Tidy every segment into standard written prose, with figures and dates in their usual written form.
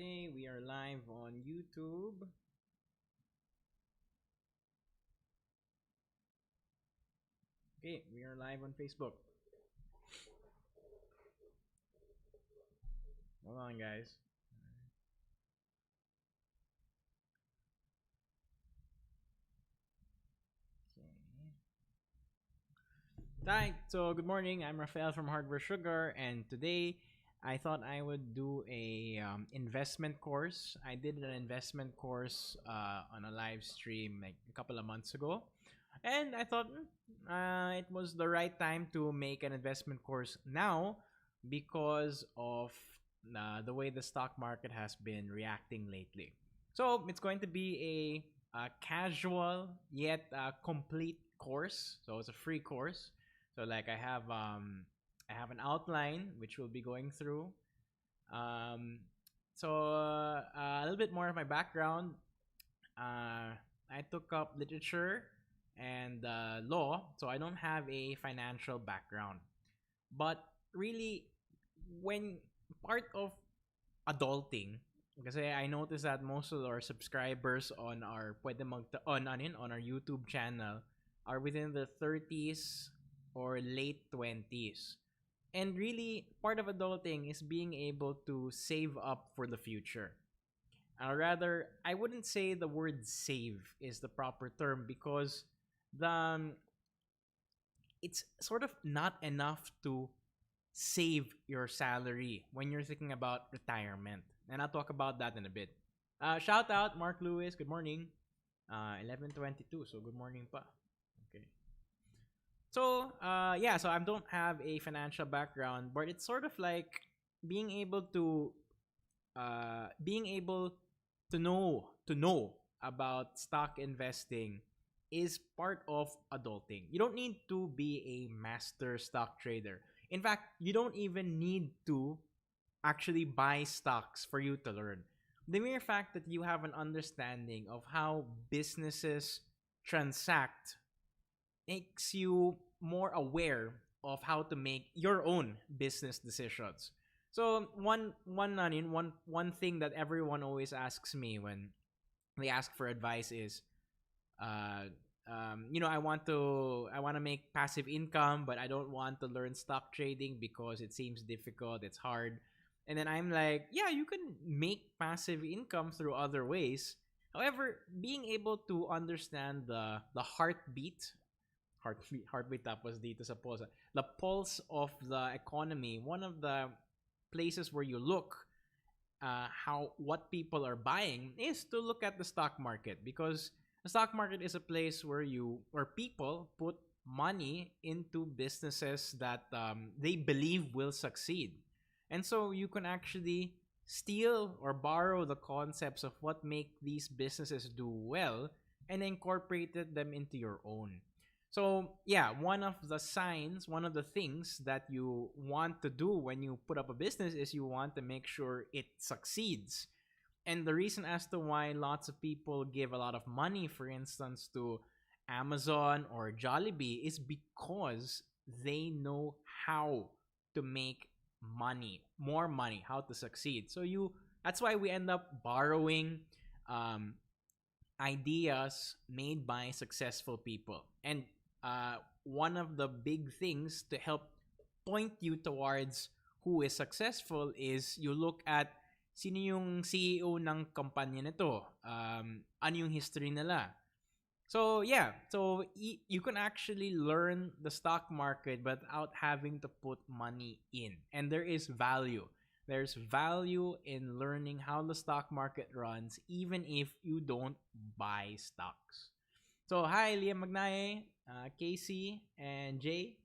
Okay, we are live on YouTube. Okay, we are live on Facebook. Hold on, guys. Okay. Hi, so good morning. I'm Rafael from Hardware Sugar, and today I thought I would do a investment course. I did an investment course on a live stream like a couple of months ago, and I thought it was the right time to make an investment course now because of the way the stock market has been reacting lately. So it's going to be a casual yet complete course. So it's a free course. So like I have an outline which we'll be going through. Um, a little bit more of my background. I took up literature and law, so I don't have a financial background. But really, when part of adulting, kasi I noticed that most of our subscribers on our on our YouTube channel are within the 30s or late 20s. And really, part of adulting is being able to save up for the future. Rather, I wouldn't say the word save is the proper term because the it's sort of not enough to save your salary when you're thinking about retirement. And I'll talk about that in a bit. Shout out Mark Lewis. Good morning. 11:22. So good morning pa. Okay. So yeah. So I don't have a financial background, but it's sort of like being able to being able to know about stock investing is part of adulting. You don't need to be a master stock trader. In fact, you don't even need to actually buy stocks for you to learn. The mere fact that you have an understanding of how businesses transact makes you more aware of how to make your own business decisions. So one thing that everyone always asks me when they ask for advice is I want to make passive income, but I don't want to learn stock trading because it seems difficult, it's hard. And then I'm like, yeah, you can make passive income through other ways. However, being able to understand the heartbeat tapos dito sa pulse. The pulse of the economy, one of the places where you look how what people are buying is to look at the stock market, because the stock market is a place where people put money into businesses that they believe will succeed. And so you can actually steal or borrow the concepts of what make these businesses do well and incorporate them into your own. So, yeah, one of the things that you want to do when you put up a business is you want to make sure it succeeds. And the reason as to why lots of people give a lot of money, for instance, to Amazon or Jollibee is because they know how to make money, more money, how to succeed. So that's why we end up borrowing um, ideas made by successful people. And one of the big things to help point you towards who is successful is you look at sino yung CEO ng kumpanya nito. Ano yung history nila? So yeah, so you can actually learn the stock market without having to put money in. And there is value. There's value in learning how the stock market runs even if you don't buy stocks. So hi Liam Magnaye, Casey, and Jay.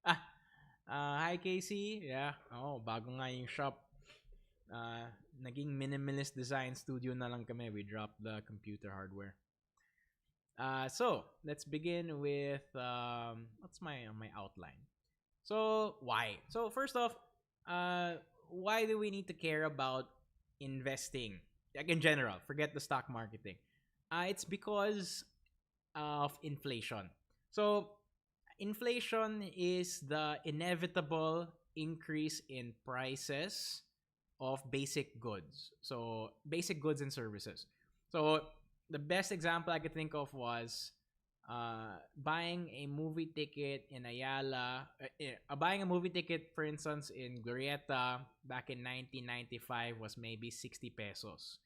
Ah, hi Casey. Yeah. Oh, bago nga yung shop. Naging minimalist design studio na lang kami. We dropped the computer hardware. So let's begin with what's my outline. So why? So first off, why do we need to care about investing? Like in general, forget the stock marketing. It's because of inflation. So inflation is the inevitable increase in prices of basic goods. So basic goods and services. So the best example I could think of was buying a movie ticket in Ayala, buying a movie ticket, for instance, in Glorieta back in 1995 was maybe 60 pesos.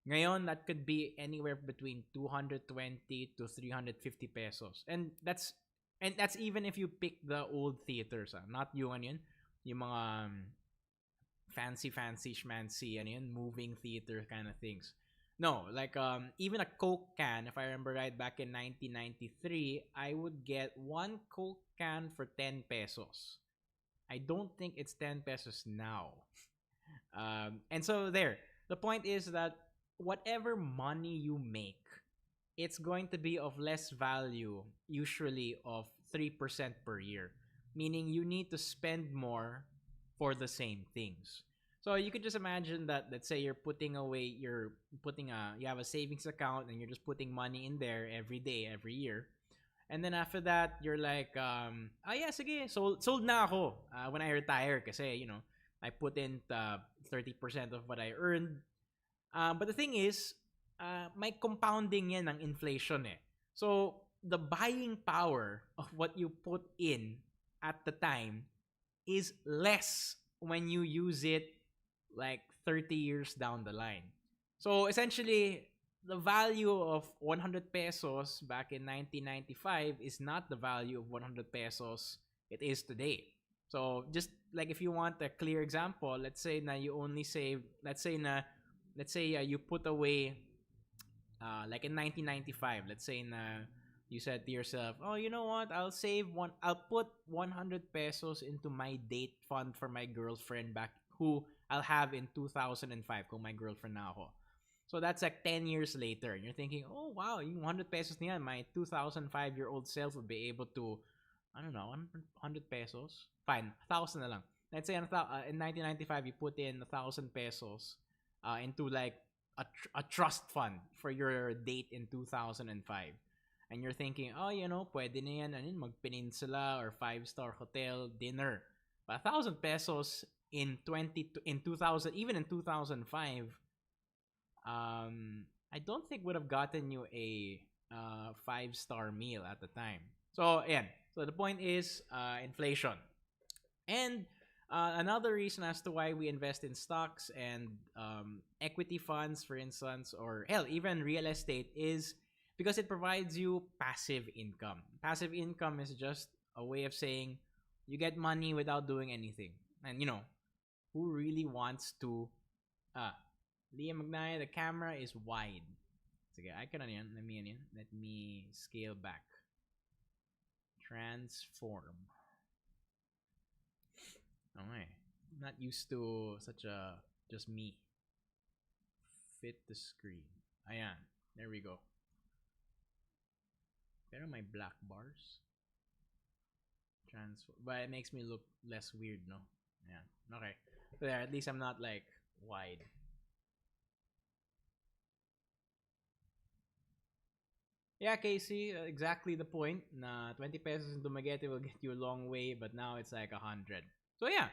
Ngayon, that could be anywhere between 220 to 350 pesos. And that's even if you pick the old theaters, not yung ano yun, yung mga fancy schmancy ano yun, moving theater kind of things. No, like even a Coke can, if I remember right, back in 1993, I would get one Coke can for 10 pesos. I don't think it's 10 pesos now. And so there, the point is that whatever money you make, it's going to be of less value, usually of 3% per year. Meaning you need to spend more for the same things. So you could just imagine that, let's say you have a savings account and you're just putting money in there every day, every year. And then after that, you're like, yeah, sige, sold na ako when I retire kasi, I put in 30% of what I earned. But the thing is, may compounding yan ng inflation eh. So, the buying power of what you put in at the time is less when you use it like 30 years down the line. So, essentially, the value of 100 pesos back in 1995 is not the value of 100 pesos it is today. So, just like if you want a clear example, let's say na you only save, let's say you put away like in 1995, let's say na you said to yourself, oh, you know what, I'll put 100 pesos into my date fund for my girlfriend back, who I'll have in 2005 kung my girlfriend na ako. So that's like 10 years later, and you're thinking, oh wow, yung 100 pesos niyan, my 2005-year-old self would be able to, I don't know, 100 pesos? Fine, 1,000 na lang. Let's say in 1995, you put in 1,000 pesos into like a trust fund for your date in 2005. And you're thinking, oh, pwede na yan, mag-peninsula or 5-star hotel dinner. But 1,000 pesos in 2000, even in 2005, I don't think would have gotten you a 5-star meal at the time. So, again, so the point is inflation. And another reason as to why we invest in stocks and equity funds, for instance, or hell, even real estate, is because it provides you passive income. Passive income is just a way of saying you get money without doing anything. And, who really wants to... Liam Magnaya, the camera is wide. Sige, I can let me scale back. Transform. Okay. I'm not used to such a just me. Fit the screen. Ayan. There we go. Pero my black bars. Transform. But it makes me look less weird, no? Ayan. Okay. So there, at least I'm not like wide. Yeah, Casey, exactly the point. Na 20 pesos in Dumaguete will get you a long way, but now it's like 100. So yeah,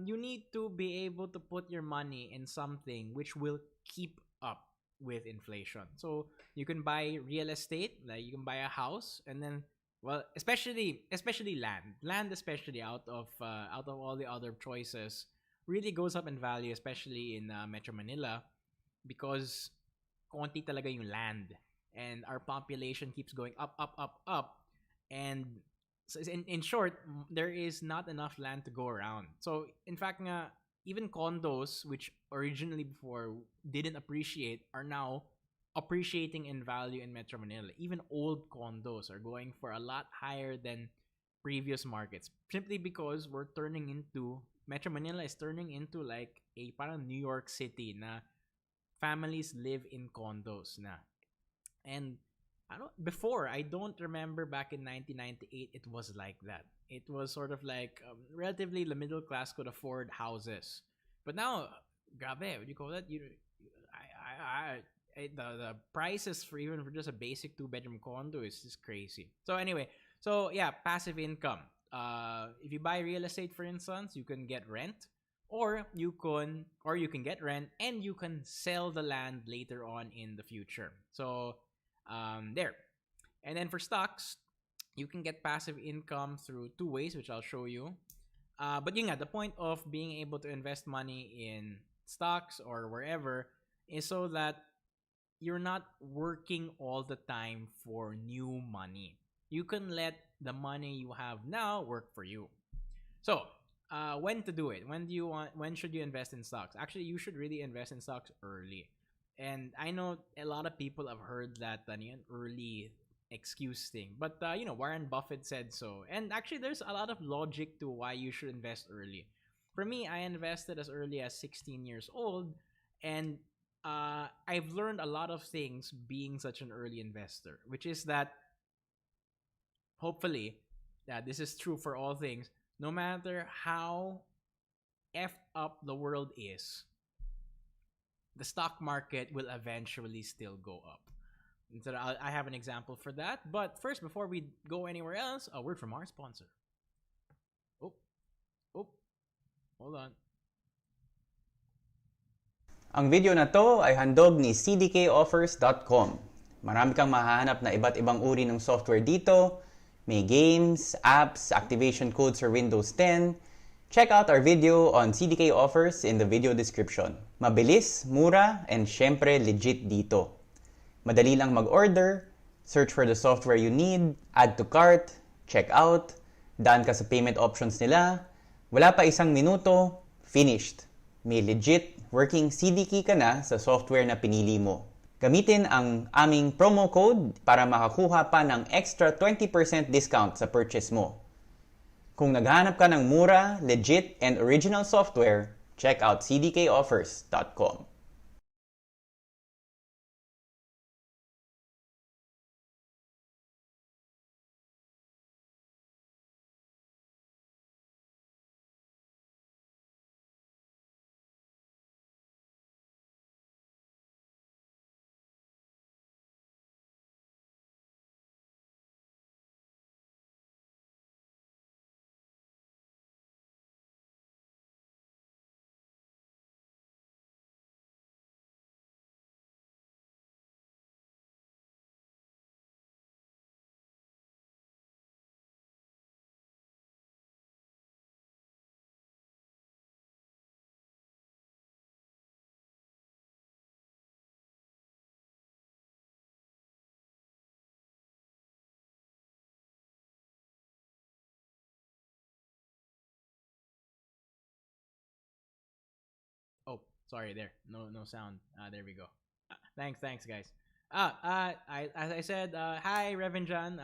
you need to be able to put your money in something which will keep up with inflation. So you can buy real estate, like you can buy a house, and then, well, especially land especially out of all the other choices, really goes up in value, especially in Metro Manila, because konti talaga yung land. And our population keeps going up, and so in short, there is not enough land to go around. So in fact nga, even condos, which originally before didn't appreciate, are now appreciating in value in Metro Manila. Even old condos are going for a lot higher than previous markets, simply because Metro Manila is turning into like a parang New York City na families live in condos na. And I don't remember back in 1998 it was like that. It was sort of like relatively the middle class could afford houses. But now, grabe, what do you call that? The prices for just a basic 2-bedroom condo is just crazy. So anyway, yeah, passive income. If you buy real estate, for instance, you can get rent, or you can get rent and you can sell the land later on in the future. So there. And then for stocks, you can get passive income through two ways, which I'll show you. But yun nga, the point of being able to invest money in stocks or wherever is so that you're not working all the time for new money. You can let the money you have now work for you. So, when to do it? When should you invest in stocks? Actually, you should really invest in stocks early. And I know a lot of people have heard that early excuse thing. But Warren Buffett said so. And actually there's a lot of logic to why you should invest early. For me, I invested as early as 16 years old, and I've learned a lot of things being such an early investor, which is that hopefully that this is true for all things. No matter how effed up the world is, the stock market will eventually still go up. And so I have an example for that. But first, before we go anywhere else, a word from our sponsor. Oh, oh, hold on. Ang video na to ay handog ni cdkoffers.com. Marami kang mahahanap na iba't ibang uri ng software dito. May games, apps, activation codes for Windows 10. Check out our video on CDK Offers in the video description. Mabilis, mura, and syempre legit dito. Madali lang mag-order, search for the software you need, add to cart, check out, daan ka sa payment options nila, wala pa isang minuto, finished. May legit working CDK ka na sa software na pinili mo. Gamitin ang aming promo code para makakuha pa ng extra 20% discount sa purchase mo. Kung naghahanap ka ng mura, legit, and original software, check out cdkoffers.com. Oh, sorry there. No sound. There we go. Thanks guys. As I said, hi Revenjan.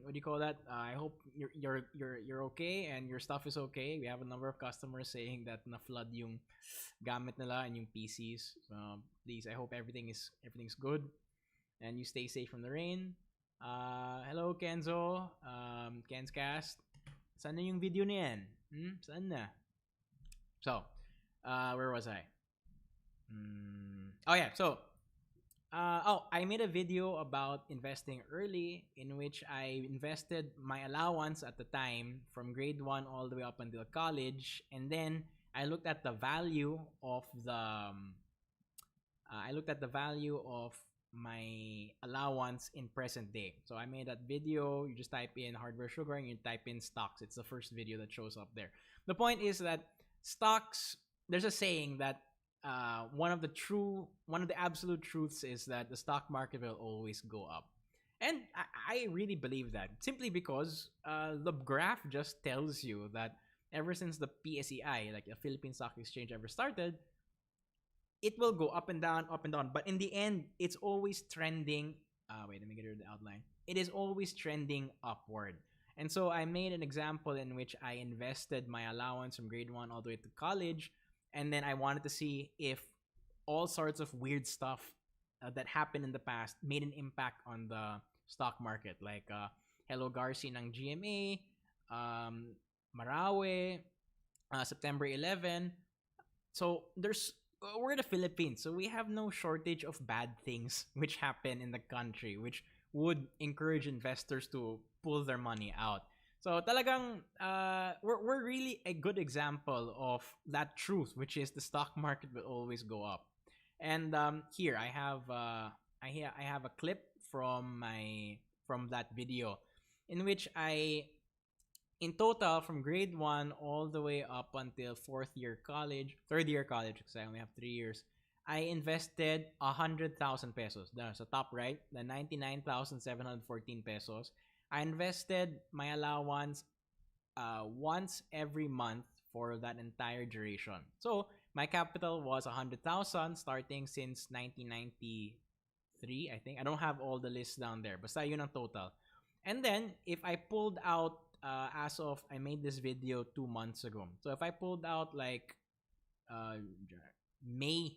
What do you call that? I hope you're okay and your stuff is okay. We have a number of customers saying that na flood yung gamit nila and yung PCs. Please, I hope everything's good and you stay safe from the rain. Hello Kenzo. Ken's Cast. Saan na yung video niyan? Saan na? So, where was I? Oh yeah, so I made a video about investing early in which I invested my allowance at the time from grade 1 all the way up until college, and then I looked at the value of my allowance in present day. So I made that video. You just type in hardware sugar and you type in stocks. It's the first video that shows up there. The point is that stocks, there's a saying that one of the absolute truths is that the stock market will always go up. And I really believe that, simply because the graph just tells you that ever since the PSEI, like the Philippine Stock Exchange, ever started, it will go up and down, up and down. But in the end, it's always trending. Wait, let me get rid of the outline. It is always trending upward. And so I made an example in which I invested my allowance from grade 1 all the way to college. And then I wanted to see if all sorts of weird stuff that happened in the past made an impact on the stock market. Like Hello Garci ng GMA, Marawi, September 11. So we're the Philippines, so we have no shortage of bad things which happen in the country, which would encourage investors to pull their money out. So talagang we're really a good example of that truth, which is the stock market will always go up. And here I have a clip from that video in which I in total from grade 1 all the way up until fourth year college, third year college because I only have 3 years. I invested 100,000 pesos. That's the top right, the 99,714 pesos. I invested my allowance once every month for that entire duration. So my capital was 100,000 starting since 1993, I think. I don't have all the lists down there. Basta yun ang total. And then, if I pulled out, as of, I made this video 2 months ago. So if I pulled out like uh, May,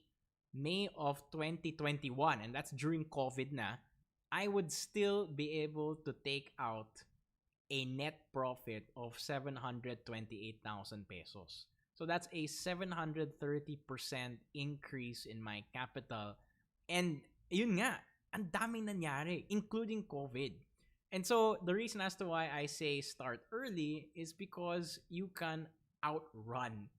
May of 2021, and that's during COVID na, I would still be able to take out a net profit of 728,000 pesos. So that's a 730% increase in my capital. And yun nga, ang daming nangyari, including COVID. And so the reason as to why I say start early is because you can outrun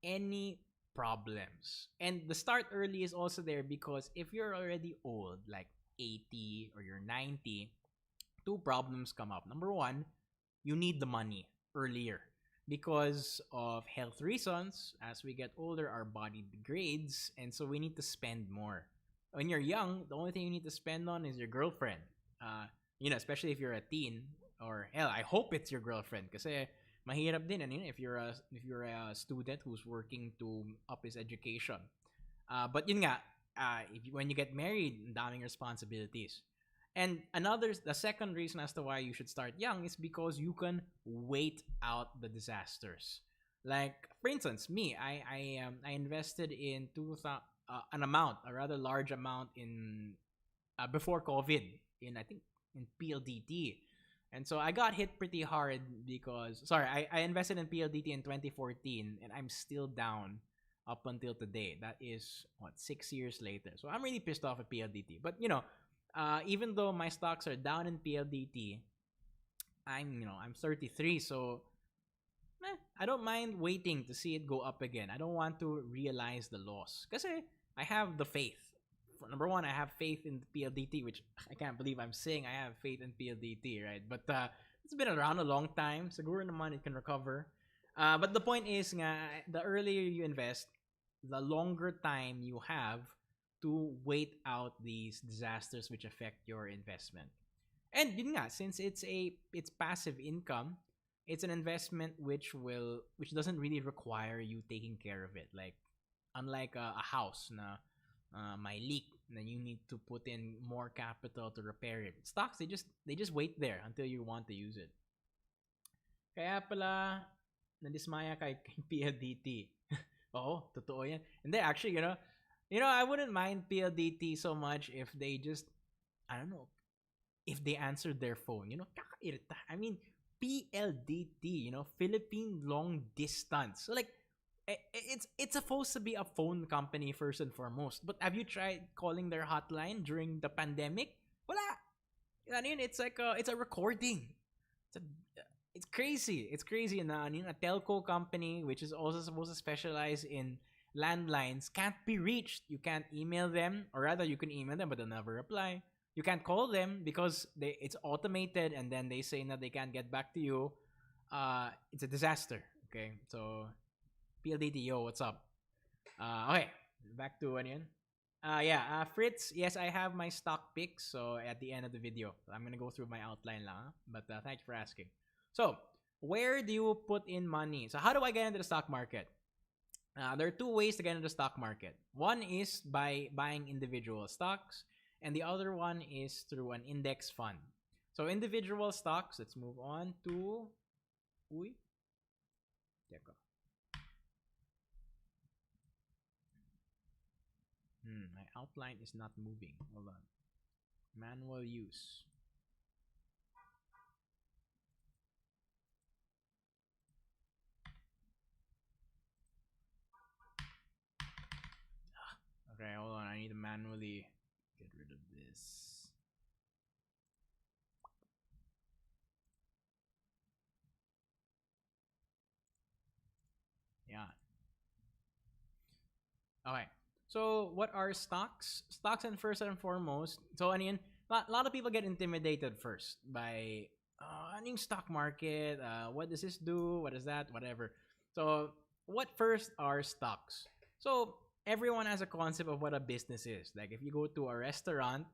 any problems. And the start early is also there because if you're already old, like 80 or you're 90, two problems come up. Number one, you need the money earlier because of health reasons. As we get older, our body degrades, and so we need to spend more. When you're young, the only thing you need to spend on is your girlfriend. Especially if you're a teen, or hell, I hope it's your girlfriend, kasi mahirap din, if you're a student who's working to up his education. But yun nga, when you get married, daming responsibilities. And the second reason as to why you should start young is because you can wait out the disasters. Like for instance, me, I invested in a rather large amount in before COVID in I think in PLDT. And so I got hit pretty hard because I invested in PLDT in 2014 and I'm still down up until today. That is 6 years later. So I'm really pissed off at PLDT. But even though my stocks are down in PLDT, I'm 33, so I don't mind waiting to see it go up again. I don't want to realize the loss kasi I have the faith. Number one, I have faith in PLDT, which I can't believe I'm saying I have faith in PLDT, right? But it's been around a long time. Siguro naman it can recover. But the point is nga, the earlier you invest, the longer time you have to wait out these disasters which affect your investment. And yun nga, since it's passive income, it's an investment which doesn't really require you taking care of it. Like unlike a house na may leak, then you need to put in more capital to repair it. Stocks, they just wait there until you want to use it. Kaya pala nadismaya kay PLDT. Oo, totoo yan. And then actually, I wouldn't mind PLDT so much if they just, I don't know, if they answered their phone. Kakairita. I mean, PLDT, Philippine Long Distance. So like, it's supposed to be a phone company first and foremost. But have you tried calling their hotline during the pandemic? Wala. It's like it's a recording. It's crazy. It's crazy na a telco company which is also supposed to specialize in landlines can't be reached. You can't email them, or rather you can email them but they'll never reply. You can't call them because it's automated and then they say that they can't get back to you. It's a disaster. Okay, so PLDT, yo, what's up? Okay, back to Fritz, yes, I have my stock picks. So at the end of the video, I'm gonna go through my outline lang. But thank you for asking. So where do you put in money? So how do I get into the stock market? There are two ways to get into the stock market. One is by buying individual stocks, and the other one is through an index fund. So individual stocks, let's move on to my outline is not moving. Hold on. Manual use. Okay, hold on. I need to manually get rid of this. Okay. So, what are stocks? Stocks, and first and foremost, so, ano yun, a lot of people get intimidated first by, ano yung stock market? What does this do? What is that? Whatever. So, what first are stocks? So, everyone has a concept of what a business is. Like, if you go to a restaurant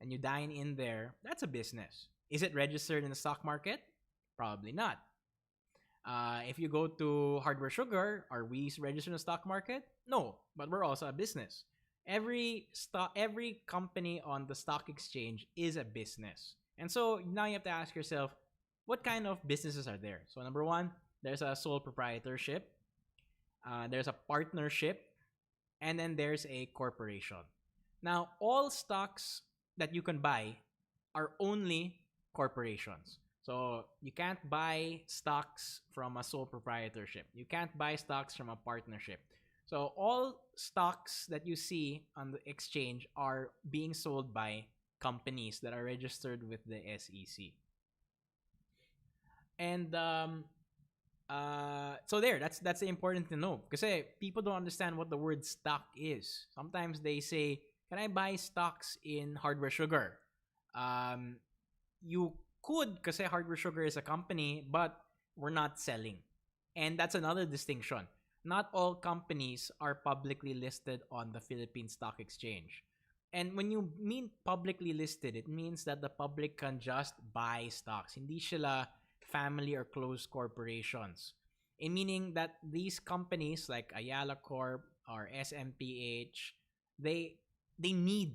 and you dine in there, that's a business. Is it registered in the stock market? Probably not. If you go to Hardware Sugar, are we registered in the stock market? No, but we're also a business. Every company on the stock exchange is a business. And so now you have to ask yourself, what kind of businesses are there? So number one, there's a sole proprietorship, there's a partnership, and then there's a corporation. Now, all stocks that you can buy are only corporations. So you can't buy stocks from a sole proprietorship. You can't buy stocks from a partnership. So all stocks that you see on the exchange are being sold by companies that are registered with the SEC. And so that's important to know because people don't understand what the word stock is. Sometimes they say, "Can I buy stocks in Hardware Sugar?" You could because Hardware Sugar is a company, but we're not selling, and that's another distinction. Not all companies are publicly listed on the Philippine Stock Exchange. And when you mean publicly listed, it means that the public can just buy stocks. Hindi sila family or closed corporations. Meaning that these companies like Ayala Corp or SMPH, they need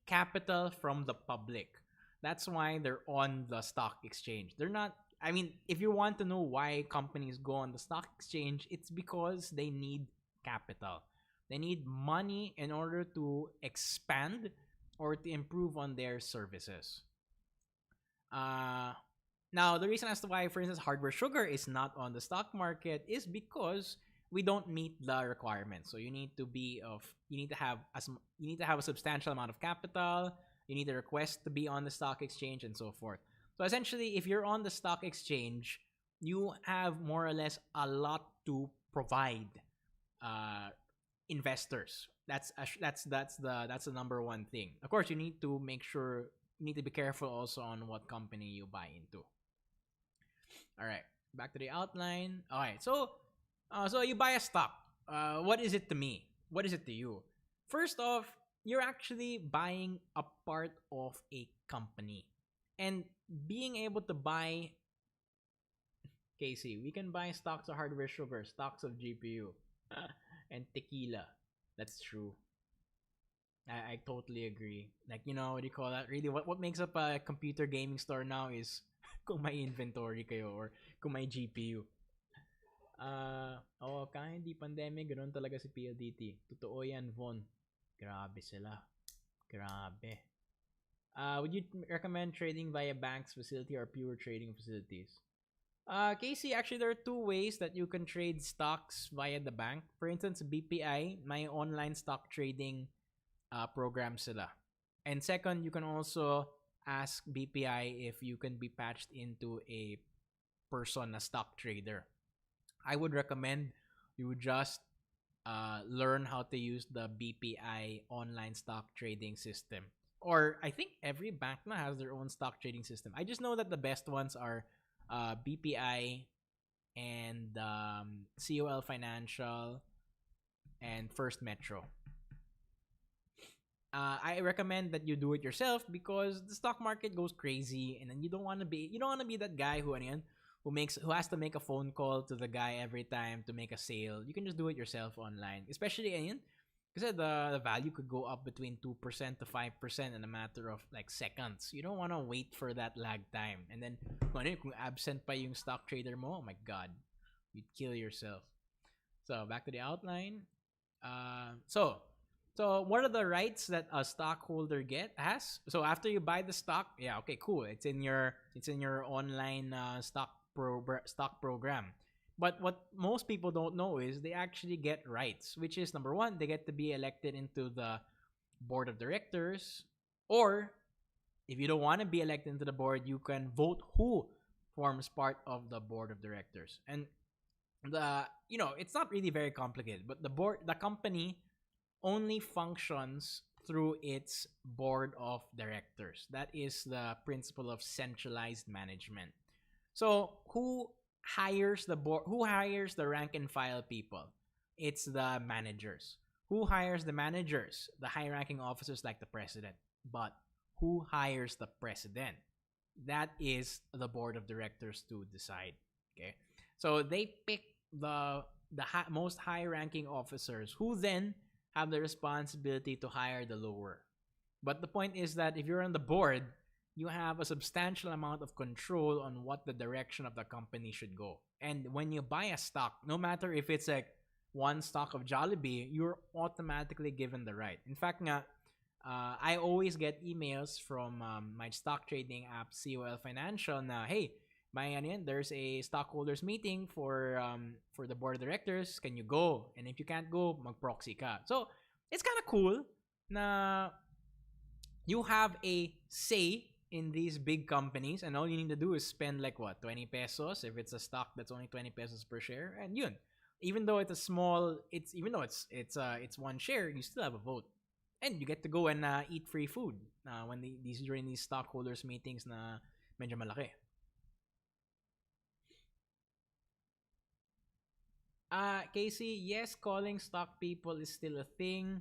capital from the public. That's why they're on the stock exchange. They're not, I mean, if you want to know why companies go on the stock exchange, it's because they need capital. They need money in order to expand or to improve on their services. Now, the reason as to why, for instance, Hardware Sugar is not on the stock market is because we don't meet the requirements. So you need to have a substantial amount of capital. You need a request to be on the stock exchange and so forth. So essentially, if you're on the stock exchange, you have more or less a lot to provide investors. That's the number one thing. Of course, you need to be careful also on what company you buy into. All right, back to the outline. All right, so you buy a stock. What is it to me? What is it to you? First off, you're actually buying a part of a company, and being able to buy. Casey, we can buy stocks of Hardware Sugar, stocks of GPU, and tequila. That's true. I totally agree. Like, what do you call that? Really, what makes up a computer gaming store now is kung may inventory kayo or kung may GPU. Kahit hindi pandemic, ganoon talaga si PLDT. Totoo yan, Von. Grabe sila. Grabe. Would you recommend trading via banks facility or pure trading facilities? Casey, actually, there are two ways that you can trade stocks via the bank. For instance, BPI, my online stock trading program sila. And second, you can also ask BPI if you can be patched into a person, a stock trader. I would recommend you just learn how to use the BPI online stock trading system. Or I think every bank now has their own stock trading system. I just know that the best ones are BPI and COL Financial and First Metro. I recommend that you do it yourself because the stock market goes crazy, and then you don't want to be that guy who has to make a phone call to the guy every time to make a sale. You can just do it yourself online, especially because the value could go up between 2% to 5% in a matter of like seconds. You don't want to wait for that lag time, and then kung absent pa yung stock trader mo, oh my god, you'd kill yourself. So back to the outline. So what are the rights that a stockholder has? So after you buy the stock, yeah, okay, cool. It's in your online stock program. But what most people don't know is they actually get rights, which is number one, they get to be elected into the board of directors, or if you don't want to be elected into the board, you can vote who forms part of the board of directors. And it's not really very complicated, but the company only functions through its board of directors. That is the principle of centralized management. So who hires the board? Who hires the rank and file people? It's the managers. Who hires the managers? The high-ranking officers like the president. But who hires the president? That is the board of directors to decide. Okay, so they pick the most high-ranking officers, who then have the responsibility to hire the lower. But the point is that if you're on the board, you have a substantial amount of control on what the direction of the company should go. And when you buy a stock, no matter if it's like one stock of Jollibee, you're automatically given the right. In fact, I always get emails from my stock trading app, COL Financial, na, hey, there's a stockholders meeting for the board of directors. Can you go? And if you can't go, mag-proxy ka. So, it's kind of cool na you have a say in these big companies, and all you need to do is spend like what, 20 pesos if it's a stock that's only 20 pesos per share, and yun. Even though it's a small, it's one share, you still have a vote, and you get to go and eat free food when these during these stockholders meetings na medyo malaki. Casey, yes, calling stock people is still a thing.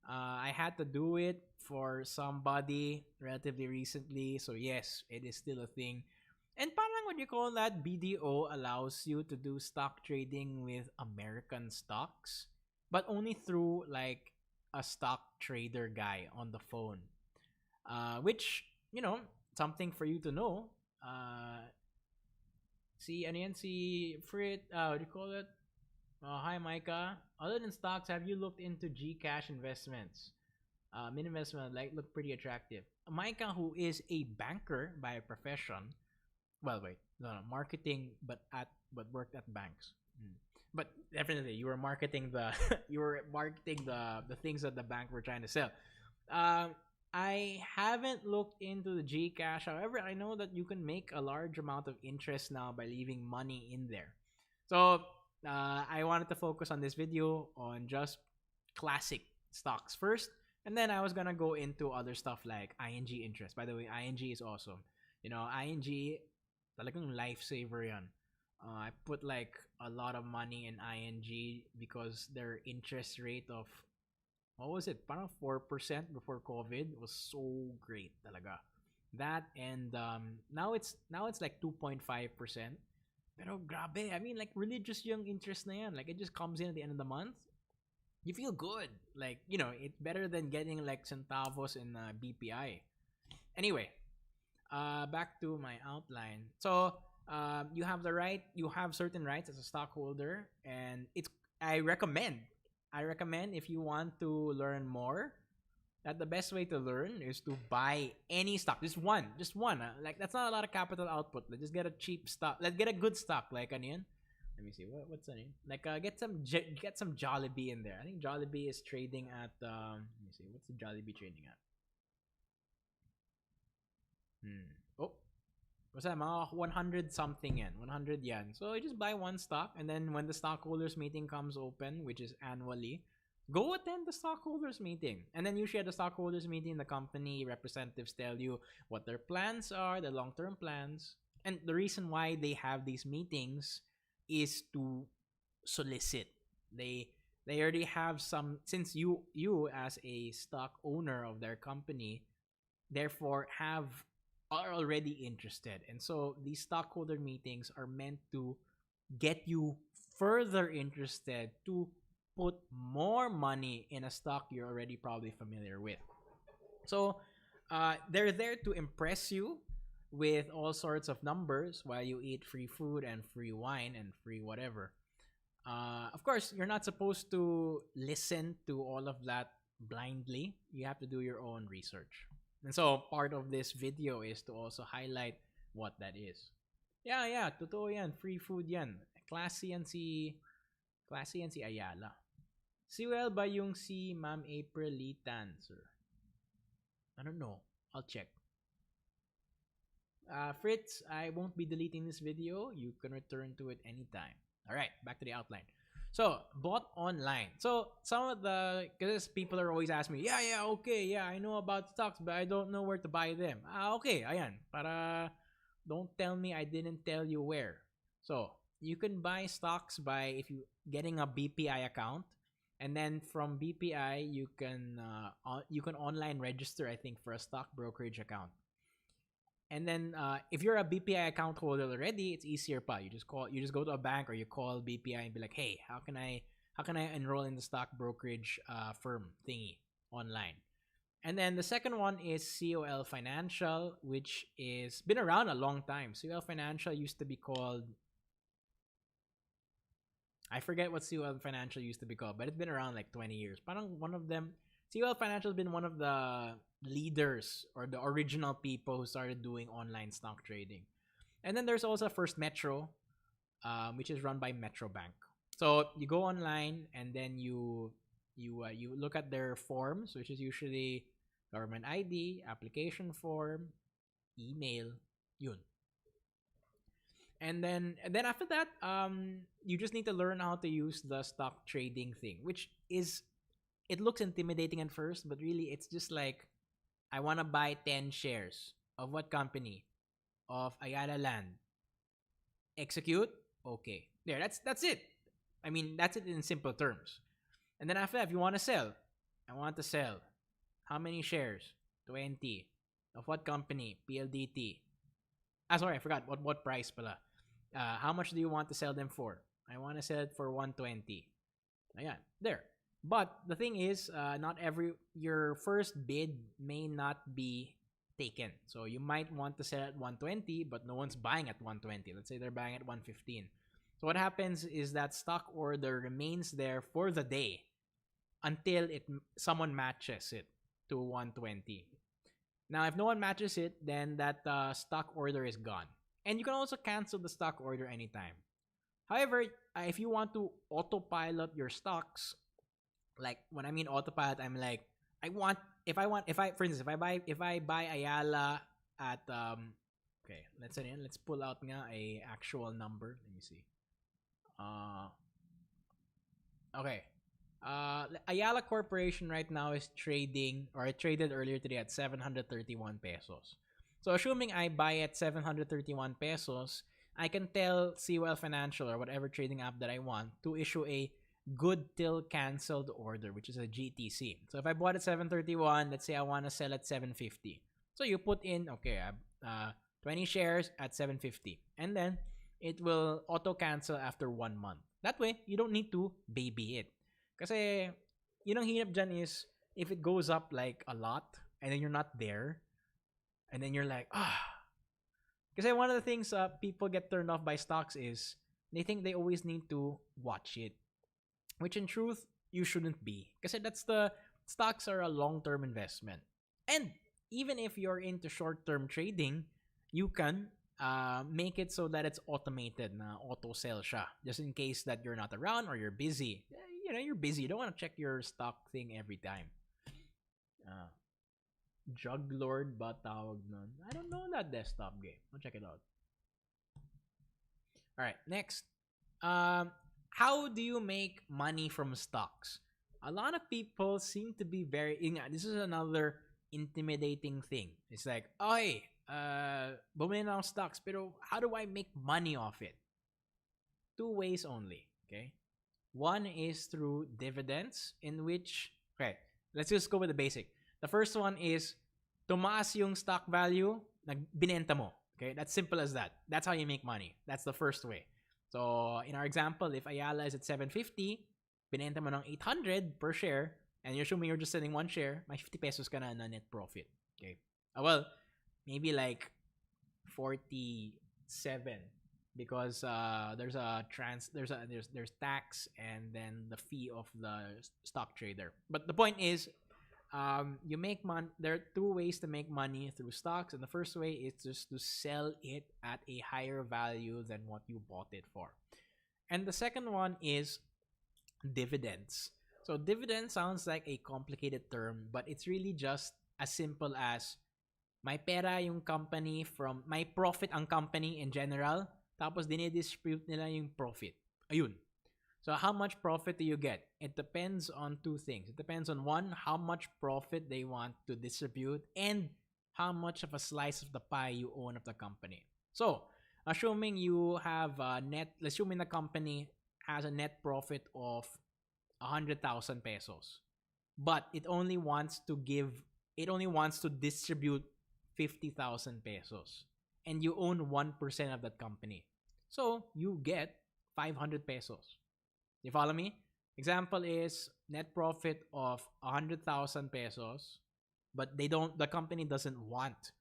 I had to do it for somebody relatively recently, so yes, it is still a thing. And parang what you call that, BDO allows you to do stock trading with American stocks, but only through like a stock trader guy on the phone. Which, something for you to know. See, ano yan, si Frit, what do you call it? Hi, Micah. Other than stocks, have you looked into Gcash investments? Min investment like look pretty attractive. Micah, who is a banker by profession, well, wait, no, marketing, but worked at banks. But definitely, you were marketing the the things that the bank were trying to sell. I haven't looked into the Gcash. However, I know that you can make a large amount of interest now by leaving money in there. So I wanted to focus on this video on just classic stocks first, and then I was gonna go into other stuff like ING interest. By the way, ING is awesome. ING, talagang lifesaver yan. I put like a lot of money in ING because their interest rate of, what was it? Parang 4% before COVID was so great talaga. That, and now it's like 2.5%. Pero grabe, I mean, like religious yung interest na yan. Like it just comes in at the end of the month. You feel good. Like, it's better than getting like centavos in BPI. Anyway, back to my outline. So, you have certain rights as a stockholder, and I recommend if you want to learn more, that the best way to learn is to buy any stock. Just one. Like, that's not a lot of capital output. Let's just get a cheap stock. Let's get a good stock. Like, ano yan? Let me see. What's the name? Like, get some Jollibee in there. I think Jollibee is trading at, let me see. What's the Jollibee trading at? Oh, what's that? Mga 100 something yan. 100 yan. So, you just buy one stock, and then when the stockholders meeting comes open, which is annually, go attend the stockholders meeting. And then usually at the stockholders meeting, the company representatives tell you what their plans are, the long-term plans. And the reason why they have these meetings is to solicit. They already have some, since you as a stock owner of their company, therefore are already interested. And so these stockholder meetings are meant to get you further interested to put more money in a stock you're already probably familiar with. So they're there to impress you with all sorts of numbers while you eat free food and free wine and free whatever. Of course, you're not supposed to listen to all of that blindly. You have to do your own research. And so part of this video is to also highlight what that is. Yeah, totoo yan. Free food yan. Classy yan si Ayala. Si Well ba yung si Ma'am April Litan, sir? I don't know. I'll check. Fritz, I won't be deleting this video. You can return to it anytime. Alright, back to the outline. So, bought online. So, some of the, because people are always asking me, yeah, okay, yeah, I know about stocks, but I don't know where to buy them. Okay, ayan. Para don't tell me I didn't tell you where. So, you can buy stocks by if you getting a BPI account, and then from BPI you can online register, I think, for a stock brokerage account. And then if you're a BPI account holder already, it's easier pa. You just go to a bank or you call BPI and be like, "Hey, how can I enroll in the stock brokerage firm thingy online?" And then the second one is COL Financial, which is been around a long time. COL Financial used to be called, I forget what COL Financial used to be called, but it's been around like 20 years. Parang one of them, COL Financial has been one of the leaders or the original people who started doing online stock trading. And then there's also First Metro, which is run by Metro Bank. So you go online and then you look at their forms, which is usually government ID, application form, email, yun. And then after that, you just need to learn how to use the stock trading thing, which is, it looks intimidating at first, but really it's just like, I want to buy 10 shares of what company? Of Ayala Land. Execute? Okay. There, that's it. I mean, that's it in simple terms. And then after that, if you want to sell, I want to sell. How many shares? 20. Of what company? PLDT. Sorry, I forgot. What price pala? How much do you want to sell them for? I want to sell it for 120. Ayan, there. But the thing is, not every your first bid may not be taken. So you might want to sell at 120, but no one's buying at 120. Let's say they're buying at 115. So what happens is that stock order remains there for the day until someone matches it to 120. Now, if no one matches it, then that stock order is gone. And you can also cancel the stock order anytime. However, if you want to autopilot your stocks, like when I mean autopilot, I'm like, for instance, if I buy Ayala at okay, let's pull out nga a actual number. Let me see. Okay. Ayala Corporation right now is trading, or it traded earlier today at 731 pesos. So assuming I buy at 731 pesos, I can tell COL Financial or whatever trading app that I want to issue a good till canceled order, which is a GTC. So if I bought at 731, let's say I want to sell at 750. So you put in, okay, 20 shares at 750. And then it will auto cancel after 1 month. That way, you don't need to baby it. Kasi, yun ang hirap dyan is, if it goes up like a lot, and then you're not there, and then you're like, Kasi one of the things people get turned off by stocks is, they think they always need to watch it. Which in truth, you shouldn't be. Kasi stocks are a long-term investment. And even if you're into short-term trading, you can make it so that it's automated na auto sell siya. Just in case that you're not around or you're busy. You're busy. You don't want to check your stock thing every time. Juglord ba tawag nun? I don't know that desktop game. I'll check it out. Alright, next. How do you make money from stocks? A lot of people seem to be this is another intimidating thing. It's like, hey, bumili na ng stocks, pero how do I make money off it? 2 ways only, okay? One is through dividends, in which, okay, let's just go with the basic. The first one is, tumaas yung stock value, binenta mo. Okay, that's simple as that. That's how you make money. That's the first way. So, in our example, if Ayala is at 750, binenta mo ng 800 per share, and you're assuming you're just selling 1 share, may 50 pesos ka na net profit. Okay. Well, maybe like 47 because there's tax and then the fee of the stock trader. But the point is, you make money. There are 2 ways to make money through stocks, and the first way is just to sell it at a higher value than what you bought it for. And the second one is dividends. So dividend sounds like a complicated term, but it's really just as simple as may pera yung company from, may profit ang company in general, tapos dinidistribute nila yung profit. Ayun. So how much profit do you get? It depends on two things. It depends on one, how much profit they want to distribute, and how much of a slice of the pie you own of the company. So, assuming you have a assuming the company has a net profit of 100,000 pesos, but it only wants to distribute 50,000 pesos, and you own 1% of that company. So, you get 500 pesos. You follow me? Example is net profit of 100,000 pesos, but the company doesn't want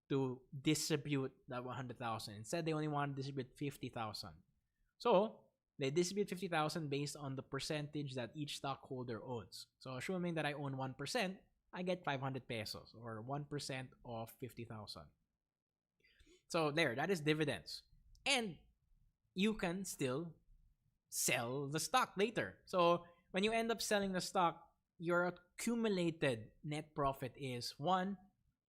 to distribute that 100,000. Instead, they only want to distribute 50,000. So, they distribute 50,000 based on the percentage that each stockholder owns. So, assuming that I own 1%, I get 500 pesos or 1% of 50,000. So, that is dividends. And you can still sell the stock later. So when you end up selling the stock, your accumulated net profit is one,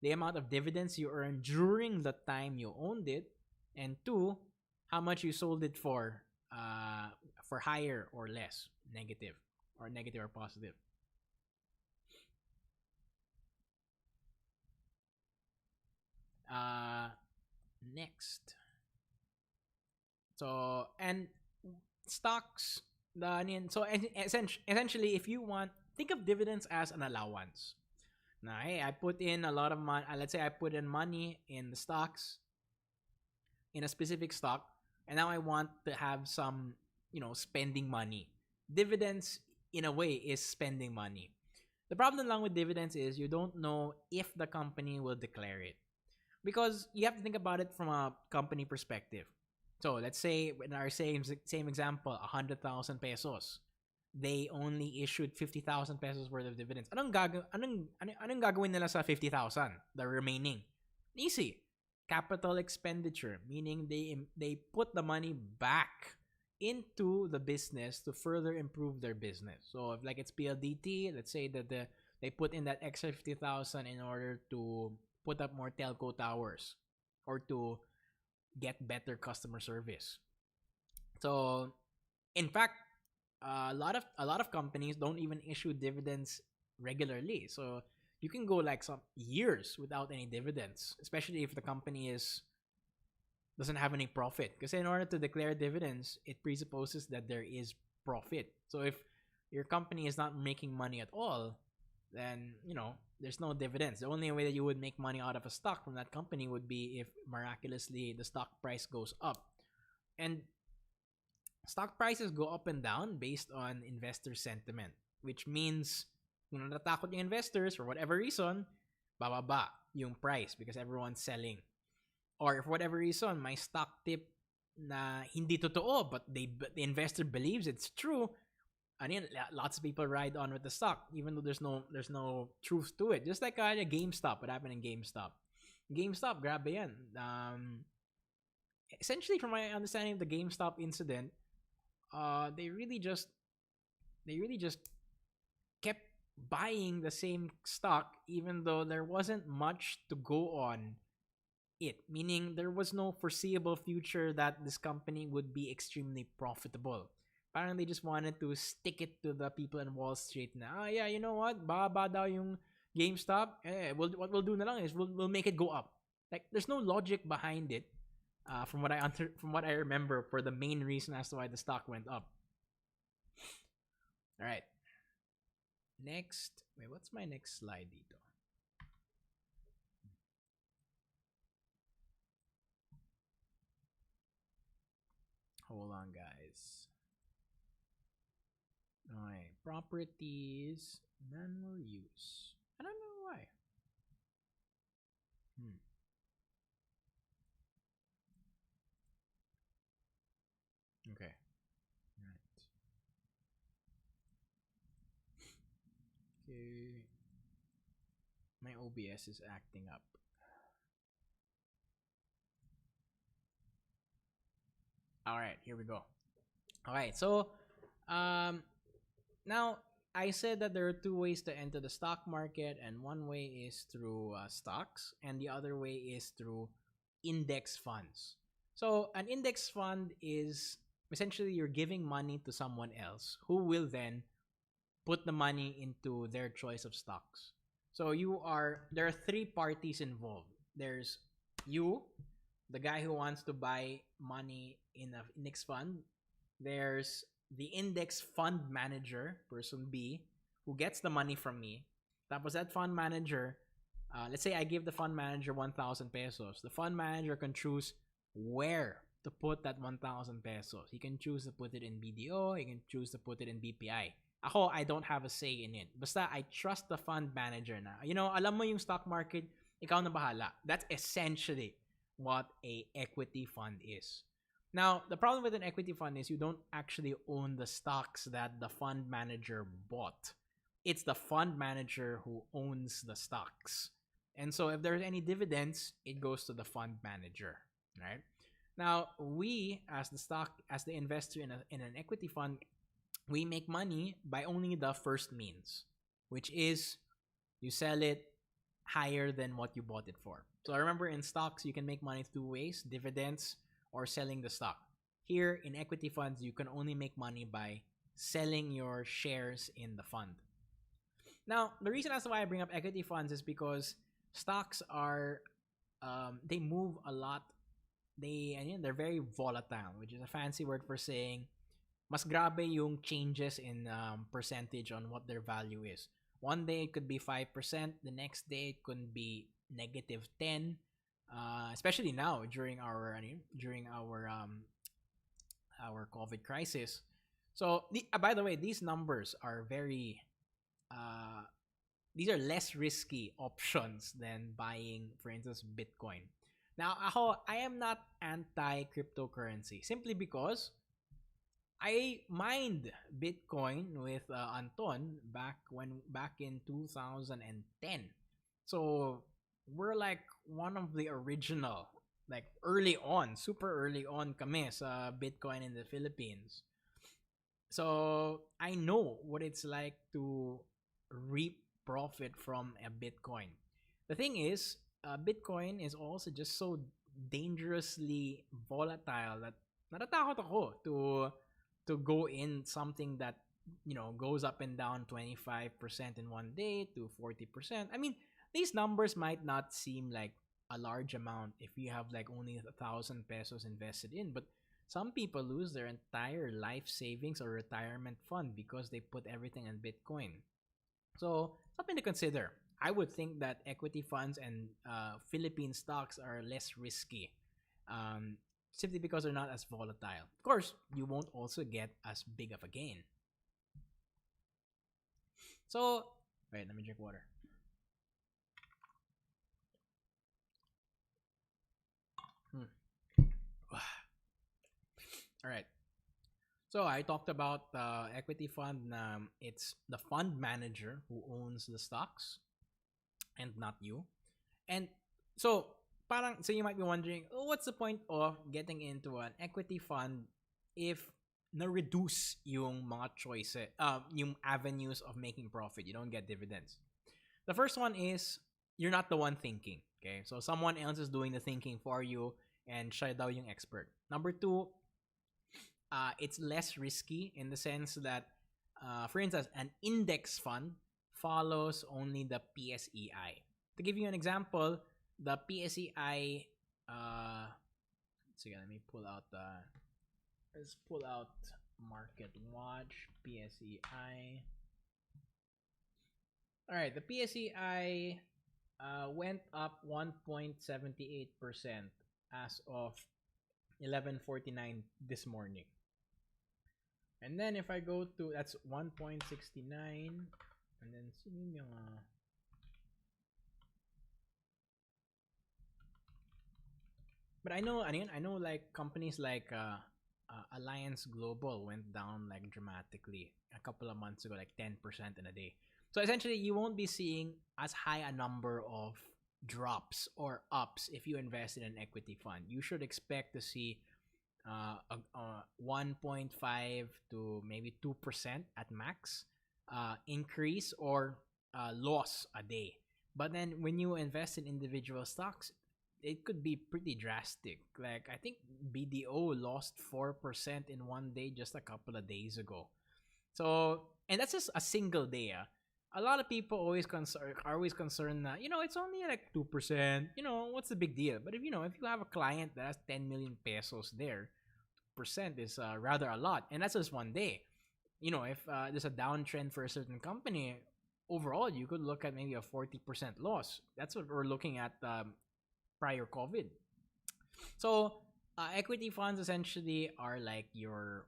the amount of dividends you earned during the time you owned it, and two, how much you sold it for higher or less, negative or positive. Next. So and stocks essentially if you want, think of dividends as an allowance. Now, hey, I put in a lot of money. Let's say I put in money in the stocks, in a specific stock, and now I want to have some, spending money. Dividends, in a way, is spending money. The problem along with dividends is you don't know if the company will declare it, because you have to think about it from a company perspective. So let's say in our same example, 100,000 pesos. They only issued 50,000 pesos worth of dividends. Anong gagawin nila sa 50,000? The remaining. Easy. Capital expenditure, meaning they put the money back into the business to further improve their business. So if like it's PLDT, let's say that they put in that extra 50,000 in order to put up more telco towers or to get better customer service. So, in fact, a lot of companies don't even issue dividends regularly. So you can go like some years without any dividends, especially if the company doesn't have any profit. Because in order to declare dividends, it presupposes that there is profit. So if your company is not making money at all, then there's no dividends. The only way that you would make money out of a stock from that company would be if miraculously the stock price goes up. And stock prices go up and down based on investor sentiment, which means kung natatakot yung investors for whatever reason, bababa yung price because everyone's selling. Or if for whatever reason, my stock tip na hindi totoo but the investor believes it's true, lots of people ride on with the stock even though there's no truth to it. Just like GameStop, what happened in GameStop, grabe yan. Essentially, from my understanding of the GameStop incident, they really just kept buying the same stock even though there wasn't much to go on it, meaning there was no foreseeable future that this company would be extremely profitable. Parang they just wanted to stick it to the people in Wall Street na, yeah, you know what, baba daw yung GameStop, what we'll do na lang is we'll make it go up. Like, there's no logic behind it, from what I remember, for the main reason as to why the stock went up. All right. Next, what's my next slide dito? Hold on, guys. Okay, properties, manual use. I don't know why. Okay. Right. Okay. My OBS is acting up. All right, here we go. All right, so now I said that there are two ways to enter the stock market, and one way is through stocks, and the other way is through index funds. So an index fund is essentially you're giving money to someone else who will then put the money into their choice of stocks. So there are three parties involved. There's you, the guy who wants to buy money in a index fund. There's the index fund manager, person B, who gets the money from me. Tapos that fund manager, let's say I give the fund manager 1,000 pesos. The fund manager can choose where to put that 1,000 pesos. He can choose to put it in BDO. He can choose to put it in BPI. Ako, I don't have a say in it. Basta I trust the fund manager na. Alam mo yung stock market, ikaw na bahala. That's essentially what a equity fund is. Now, the problem with an equity fund is you don't actually own the stocks that the fund manager bought. It's the fund manager who owns the stocks. And so if there's any dividends, it goes to the fund manager, right? Now, we as the investor in an equity fund, we make money by only the first means, which is you sell it higher than what you bought it for. So I remember in stocks, you can make money two ways, dividends or selling the stock. Here in equity funds, you can only make money by selling your shares in the fund. Now, the reason as to why I bring up equity funds is because stocks are, they move a lot. They're very volatile, which is a fancy word for saying mas grabe yung changes in percentage on what their value is. One day it could be 5%, the next day it could be negative 10. Especially now during our COVID crisis. So by the way, these numbers are these are less risky options than buying, for instance, Bitcoin. Now, I am not anti-cryptocurrency simply because I mined Bitcoin with Anton back in 2010. So we're like one of the original, like super early on kami sa Bitcoin in the Philippines. So I know what it's like to reap profit from a Bitcoin. The thing is, Bitcoin is also just so dangerously volatile that natatakot ako to go in something that goes up and down 25% in one day to 40%. I mean, these numbers might not seem like a large amount if you have like only 1,000 pesos invested in, but some people lose their entire life savings or retirement fund because they put everything in Bitcoin. So something to consider. I would think that equity funds and Philippine stocks are less risky, simply because they're not as volatile. Of course, you won't also get as big of a gain. So, wait, let me drink water. All right. So I talked about equity fund. It's the fund manager who owns the stocks, and not you. And so so you might be wondering, oh, what's the point of getting into an equity fund if na-reduce yung mga choices, yung avenues of making profit? You don't get dividends. The first one is you're not the one thinking. Okay, so someone else is doing the thinking for you, and siya daw yung expert. Number two, it's less risky in the sense that, for instance, an index fund follows only the PSEI. To give you an example, the PSEI, let me pull out let's pull out Market Watch, PSEI. All right, the PSEI went up 1.78% as of 11:49 this morning. And then if I go to, that's 1.69, and then but I know like companies like Alliance Global went down like dramatically a couple of months ago, like 10% in a day. So essentially, you won't be seeing as high a number of drops or ups if you invest in an equity fund. You should expect to see 1.5 to maybe 2% at max increase or loss a day. But then when you invest in individual stocks, it could be pretty drastic. Like I think BDO lost 4% in one day just a couple of days ago. So, and that's just a single day. Ah. A lot of people are always concerned that it's only like 2%. What's the big deal? But if you have a client that has 10 million pesos there, percent is rather a lot, and that's just one day. If there's a downtrend for a certain company, overall you could look at maybe a 40% loss. That's what we're looking at prior COVID. So, equity funds essentially are like your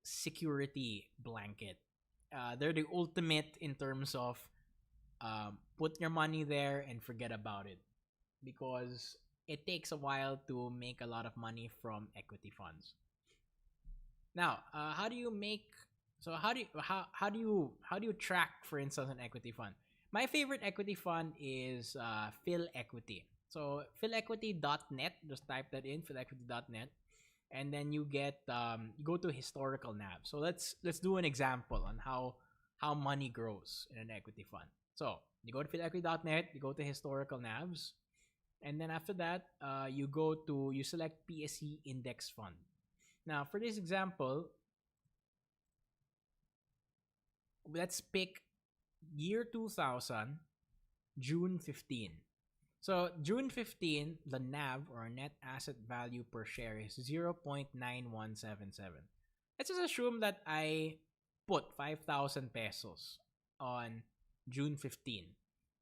security blanket. They're the ultimate in terms of put your money there and forget about it, because it takes a while to make a lot of money from equity funds. Now, how do you make? So how do you track, for instance, an equity fund? My favorite equity fund is Phil Equity. So philequity.net, just type that in, philequity.net, and then you go to historical NAV. So let's do an example on how money grows in an equity fund. So you go to philequity.net, you go to historical NAVs, and then after that, you select PSE Index Fund. Now for this example, let's pick year 2000, June 15. So June 15, the NAV, or net asset value per share, is 0.9177. Let's just assume that I put 5,000 pesos on June 15.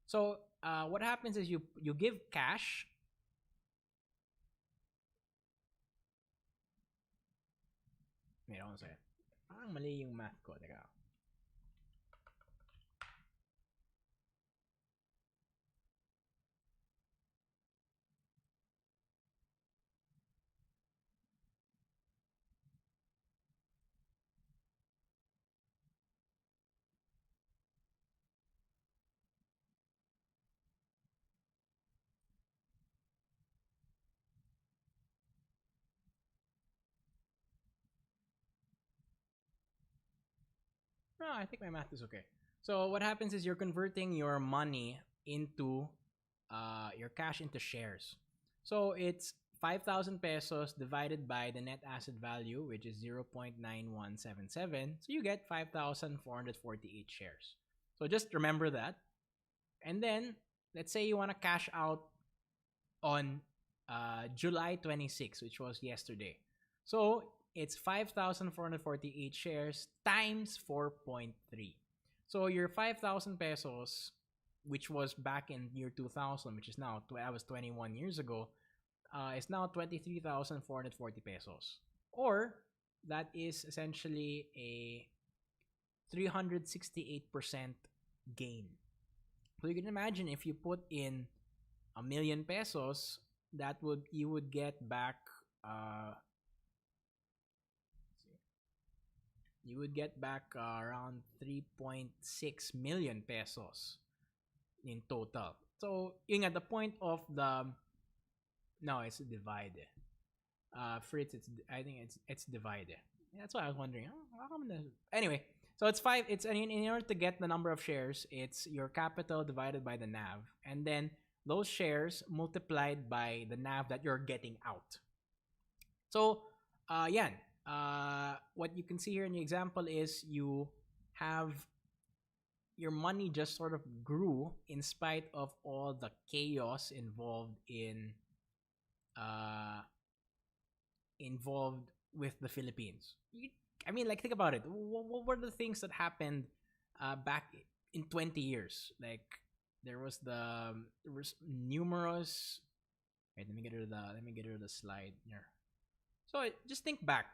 So what happens is you give cash. Wait, one second. Parang mali yung math ko. Teka. No, I think my math is okay. So what happens is you're converting your money into your cash into shares. So it's 5,000 pesos divided by the net asset value, which is 0.9177. So you get 5,448 shares. So just remember that. And then let's say you want to cash out on July 26, which was yesterday. So it's 5,448 shares times 4.3. So your 5,000 pesos, which was back in year 2000, which is now, that was 21 years ago, is now 23,440 pesos. Or that is essentially a 368% gain. So you can imagine if you put in a million pesos, you would get back around 3.6 million pesos in total. So yung at the point of the no, it's divided. Fritz, I think it's divided. That's why I was wondering. How come anyway, so it's five. It's in order to get the number of shares, it's your capital divided by the NAV, and then those shares multiplied by the NAV that you're getting out. So, yan. What you can see here in the example is you have your money just sort of grew in spite of all the chaos involved with the Philippines. I mean, like, think about it. What were the things that happened back in 20 years? Like, there was numerous. Wait, let me get rid of the slide here. So just think back.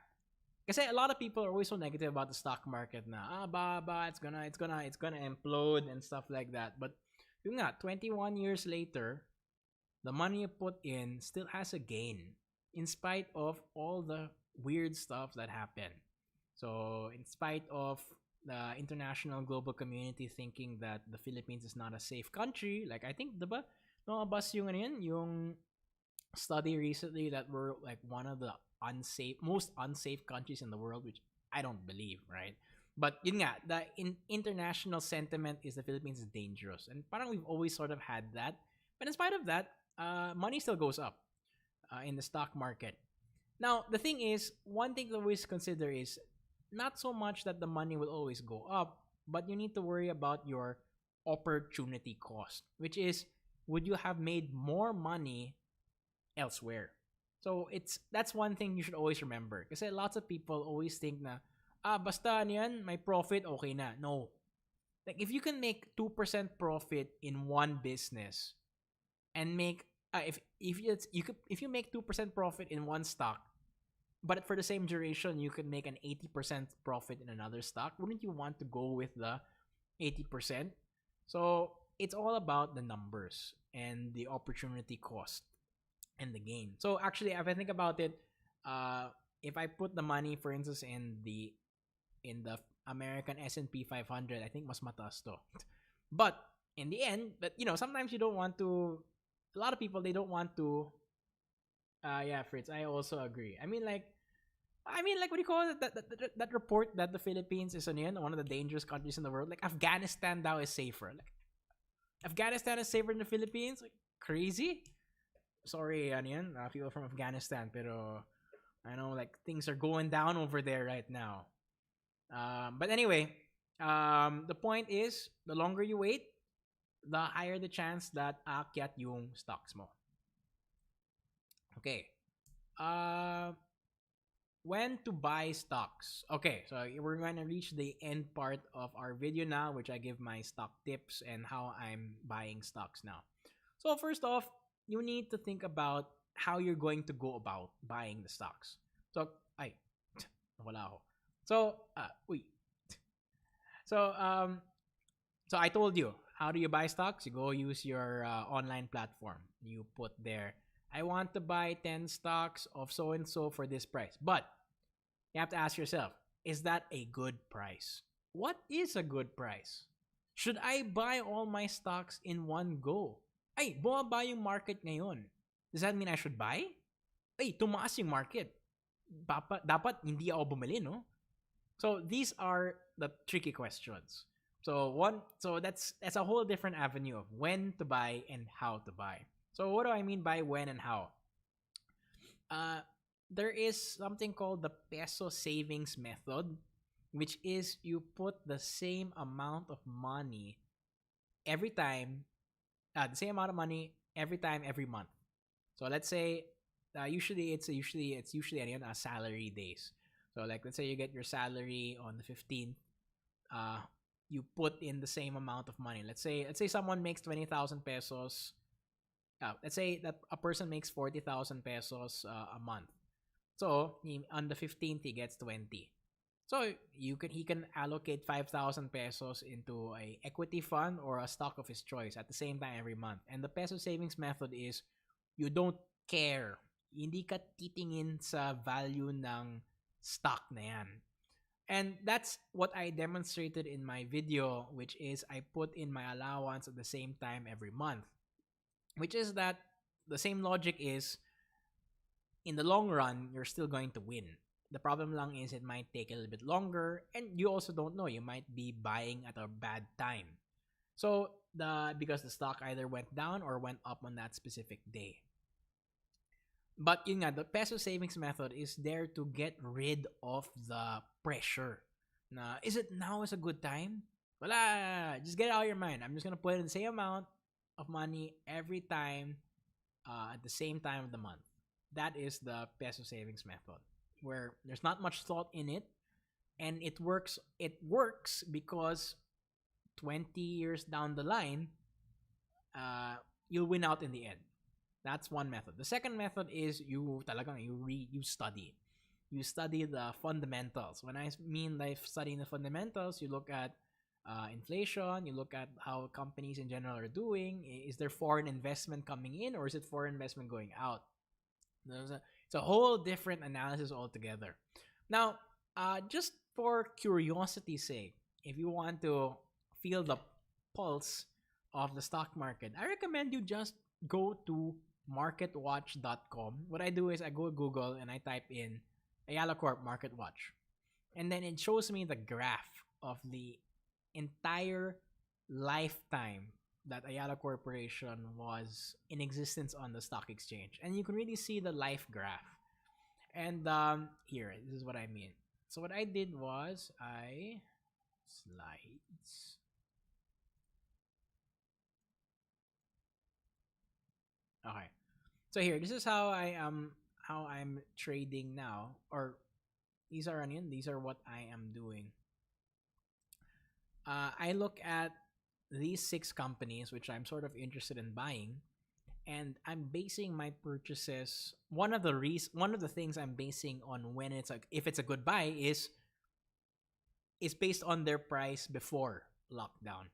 Because a lot of people are always so negative about the stock market na. It's gonna implode and stuff like that. But yung nga, 21 years later, the money you put in still has a gain in spite of all the weird stuff that happened. So in spite of the international global community thinking that the Philippines is not a safe country, like I think diba bus yung study recently that we're like one of the most unsafe countries in the world, which I don't believe, right? But yun nga, the international sentiment is the Philippines is dangerous, and parang we've always sort of had that. But in spite of that, money still goes up in the stock market. Now, the thing is, one thing to always consider is not so much that the money will always go up, but you need to worry about your opportunity cost, which is would you have made more money elsewhere? So that's one thing you should always remember. Kasi lots of people always think na, basta ano yan, may profit, okay na. No. Like, if you can make 2% profit in one business and make, if you make 2% profit in one stock, but for the same duration, you could make an 80% profit in another stock, wouldn't you want to go with the 80%? So, it's all about the numbers and the opportunity cost and the gain. So actually, if I think about it, if I put the money, for instance, in the American S&P 500, I think mas mataas to. But in the end, but sometimes you don't want to. A lot of people, they don't want to. Yeah, Fritz, I also agree. What do you call it? That report that the Philippines is one of the dangerous countries in the world. Like Afghanistan now is safer. Like Afghanistan is safer than the Philippines. Like crazy. Sorry, people from Afghanistan, pero I know like things are going down over there right now. But anyway, the point is, the longer you wait, the higher the chance that aakyat yung stocks mo. Okay. When to buy stocks. Okay, so we're going to reach the end part of our video now, which I give my stock tips and how I'm buying stocks now. So first off, you need to think about how you're going to go about buying the stocks. So, wala ako. So, So I told you, how do you buy stocks? You go use your online platform. You put there, I want to buy 10 stocks of so and so for this price. But you have to ask yourself, is that a good price? What is a good price? Should I buy all my stocks in one go? Ay, bumaba yung market ngayon. Does that mean I should buy? Ay, tumaas yung market. Dapat hindi ako bumili, no? So these are the tricky questions. So that's a whole different avenue of when to buy and how to buy. So what do I mean by when and how? There is something called the peso savings method, which is you put the same amount of money every time, every month. So let's say, usually it's salary days. So like let's say you get your salary on the 15th, you put in the same amount of money. Let's say someone makes 20,000 pesos. Let's say that a person makes 40,000 pesos a month. So on the 15th he gets 20. So he can allocate 5,000 pesos into a equity fund or a stock of his choice at the same time every month. And the peso savings method is you don't care. Hindi ka titingin sa value ng stock na yan. And that's what I demonstrated in my video, which is I put in my allowance at the same time every month. Which is that the same logic is, in the long run, you're still going to win. The problem lang is it might take a little bit longer, and you also don't know. You might be buying at a bad time. So because the stock either went down or went up on that specific day. But yun nga, the peso savings method is there to get rid of the pressure. Na, is it now is a good time? Wala, just get it out of your mind. I'm just gonna put in the same amount of money every time at the same time of the month. That is the peso savings method, where there's not much thought in it, and it works. It works because 20 years down the line, you'll win out in the end. That's one method. The second method is you study. You study the fundamentals. When I mean like studying the fundamentals, you look at inflation, you look at how companies in general are doing. Is there foreign investment coming in, or is it foreign investment going out? It's a whole different analysis altogether. Now, just for curiosity's sake, if you want to feel the pulse of the stock market, I recommend you just go to marketwatch.com. What I do is I go to Google and I type in Ayala Corp Market Watch. And then it shows me the graph of the entire lifetime that Ayala Corporation was in existence on the stock exchange, and you can really see the life graph. And here, this is what I mean. So what I did was I slides. Okay. So here, this is how I'm trading now, or these are onion. These are what I am doing. I look at these six companies which I'm sort of interested in buying, and I'm basing my purchases. One of the things I'm basing on when it's like if it's a good buy is based on their price before lockdown.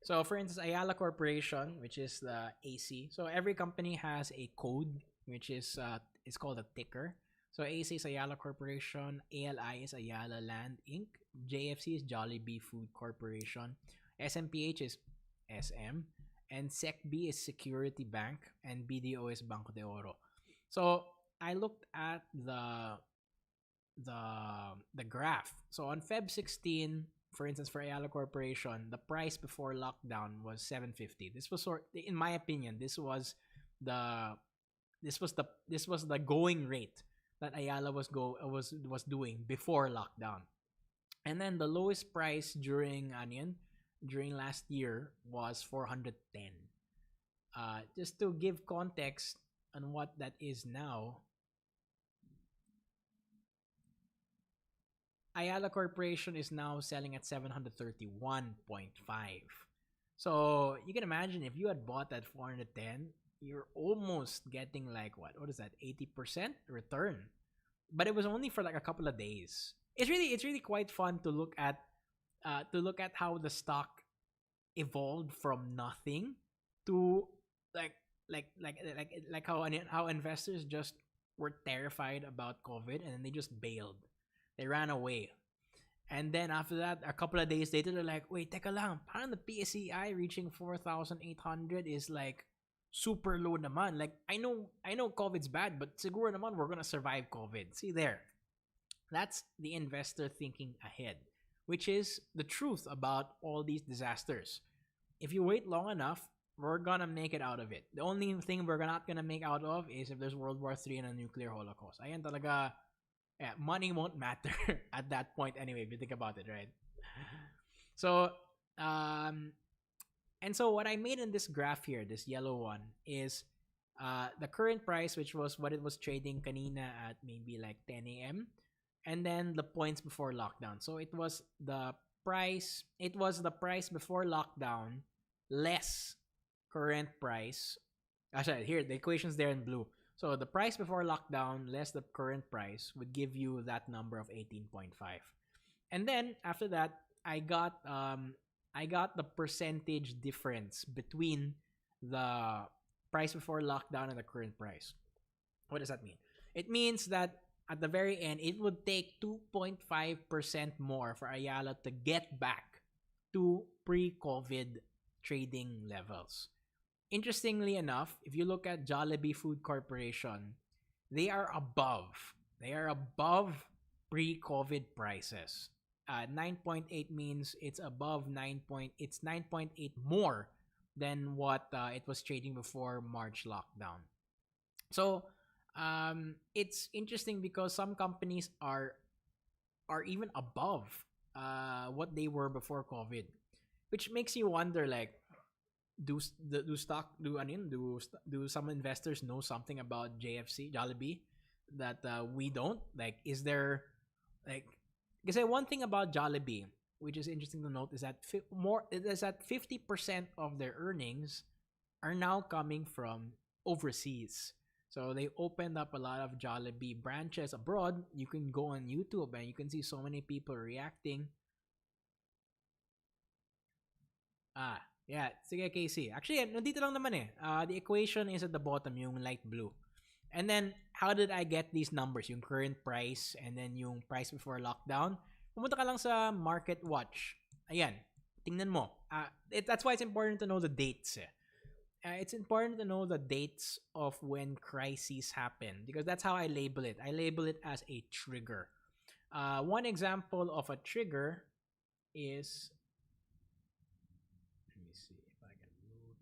So for instance, Ayala Corporation, which is the AC. So every company has a code, which is it's called a ticker. So AC is Ayala Corporation, ALI is Ayala Land Inc., JFC is Jollibee Food Corporation, SMPH is SM, and SecB is Security Bank, and BDO is Banco de Oro. So I looked at the the graph. So on Feb 16, for instance, for Ayala Corporation, the price before lockdown was 750. This was in my opinion, the this was the going rate that Ayala was doing before lockdown. And then the lowest price during last year was 410. Just to give context on what that is now, Ayala Corporation is now selling at 731.5. So you can imagine if you had bought at 410, you're almost getting like what is that, 80% return. But it was only for like a couple of days. It's really quite fun to look at how the stock evolved from nothing to like how investors just were terrified about COVID and then they just bailed. They ran away. And then after that, a couple of days later, they're like, wait, teka lang, parang the PSEI reaching 4,800 is like super low naman. Like, I know COVID's bad, but siguro naman we're gonna survive COVID. See there. That's the investor thinking ahead, which is the truth about all these disasters. If you wait long enough, we're gonna make it out of it. The only thing we're not gonna make out of is if there's World War III and a nuclear holocaust. Ayan talaga, yeah, money won't matter at that point anyway, if you think about it, right? So, and so what I made in this graph here, this yellow one, is the current price, which was what it was trading kanina at maybe like 10 a.m. and then the points before lockdown. So it was the price before lockdown less current price. Actually, here the equation's there in blue. So the price before lockdown less the current price would give you that number of 18.5. And then after that, I got the percentage difference between the price before lockdown and the current price. What does that mean? It means that at the very end, it would take 2.5% more for Ayala to get back to pre-COVID trading levels. Interestingly enough, if you look at Jollibee Food Corporation, they are above pre-COVID prices. 9.8 means it's above 9. It's 9.8 more than what it was trading before March lockdown. So it's interesting because some companies are even above what they were before COVID, which makes you wonder, like, do some investors know something about Jollibee that we don't? Like, is there like, because one thing about Jollibee, which is interesting to note, is that 50% of their earnings are now coming from overseas. So they opened up a lot of Jollibee branches abroad. You can go on YouTube and you can see so many people reacting. Yeah, sige KC. Actually, nandito lang naman eh. The equation is at the bottom, yung light blue. And then, how did I get these numbers? Yung current price and then yung price before lockdown. Pumunta ka lang sa Market Watch. Ayan, tingnan mo. That's why it's important to know the dates. It's important to know the dates of when crises happen because that's how I label it. I label it as a trigger. One example of a trigger is, let me see if I can move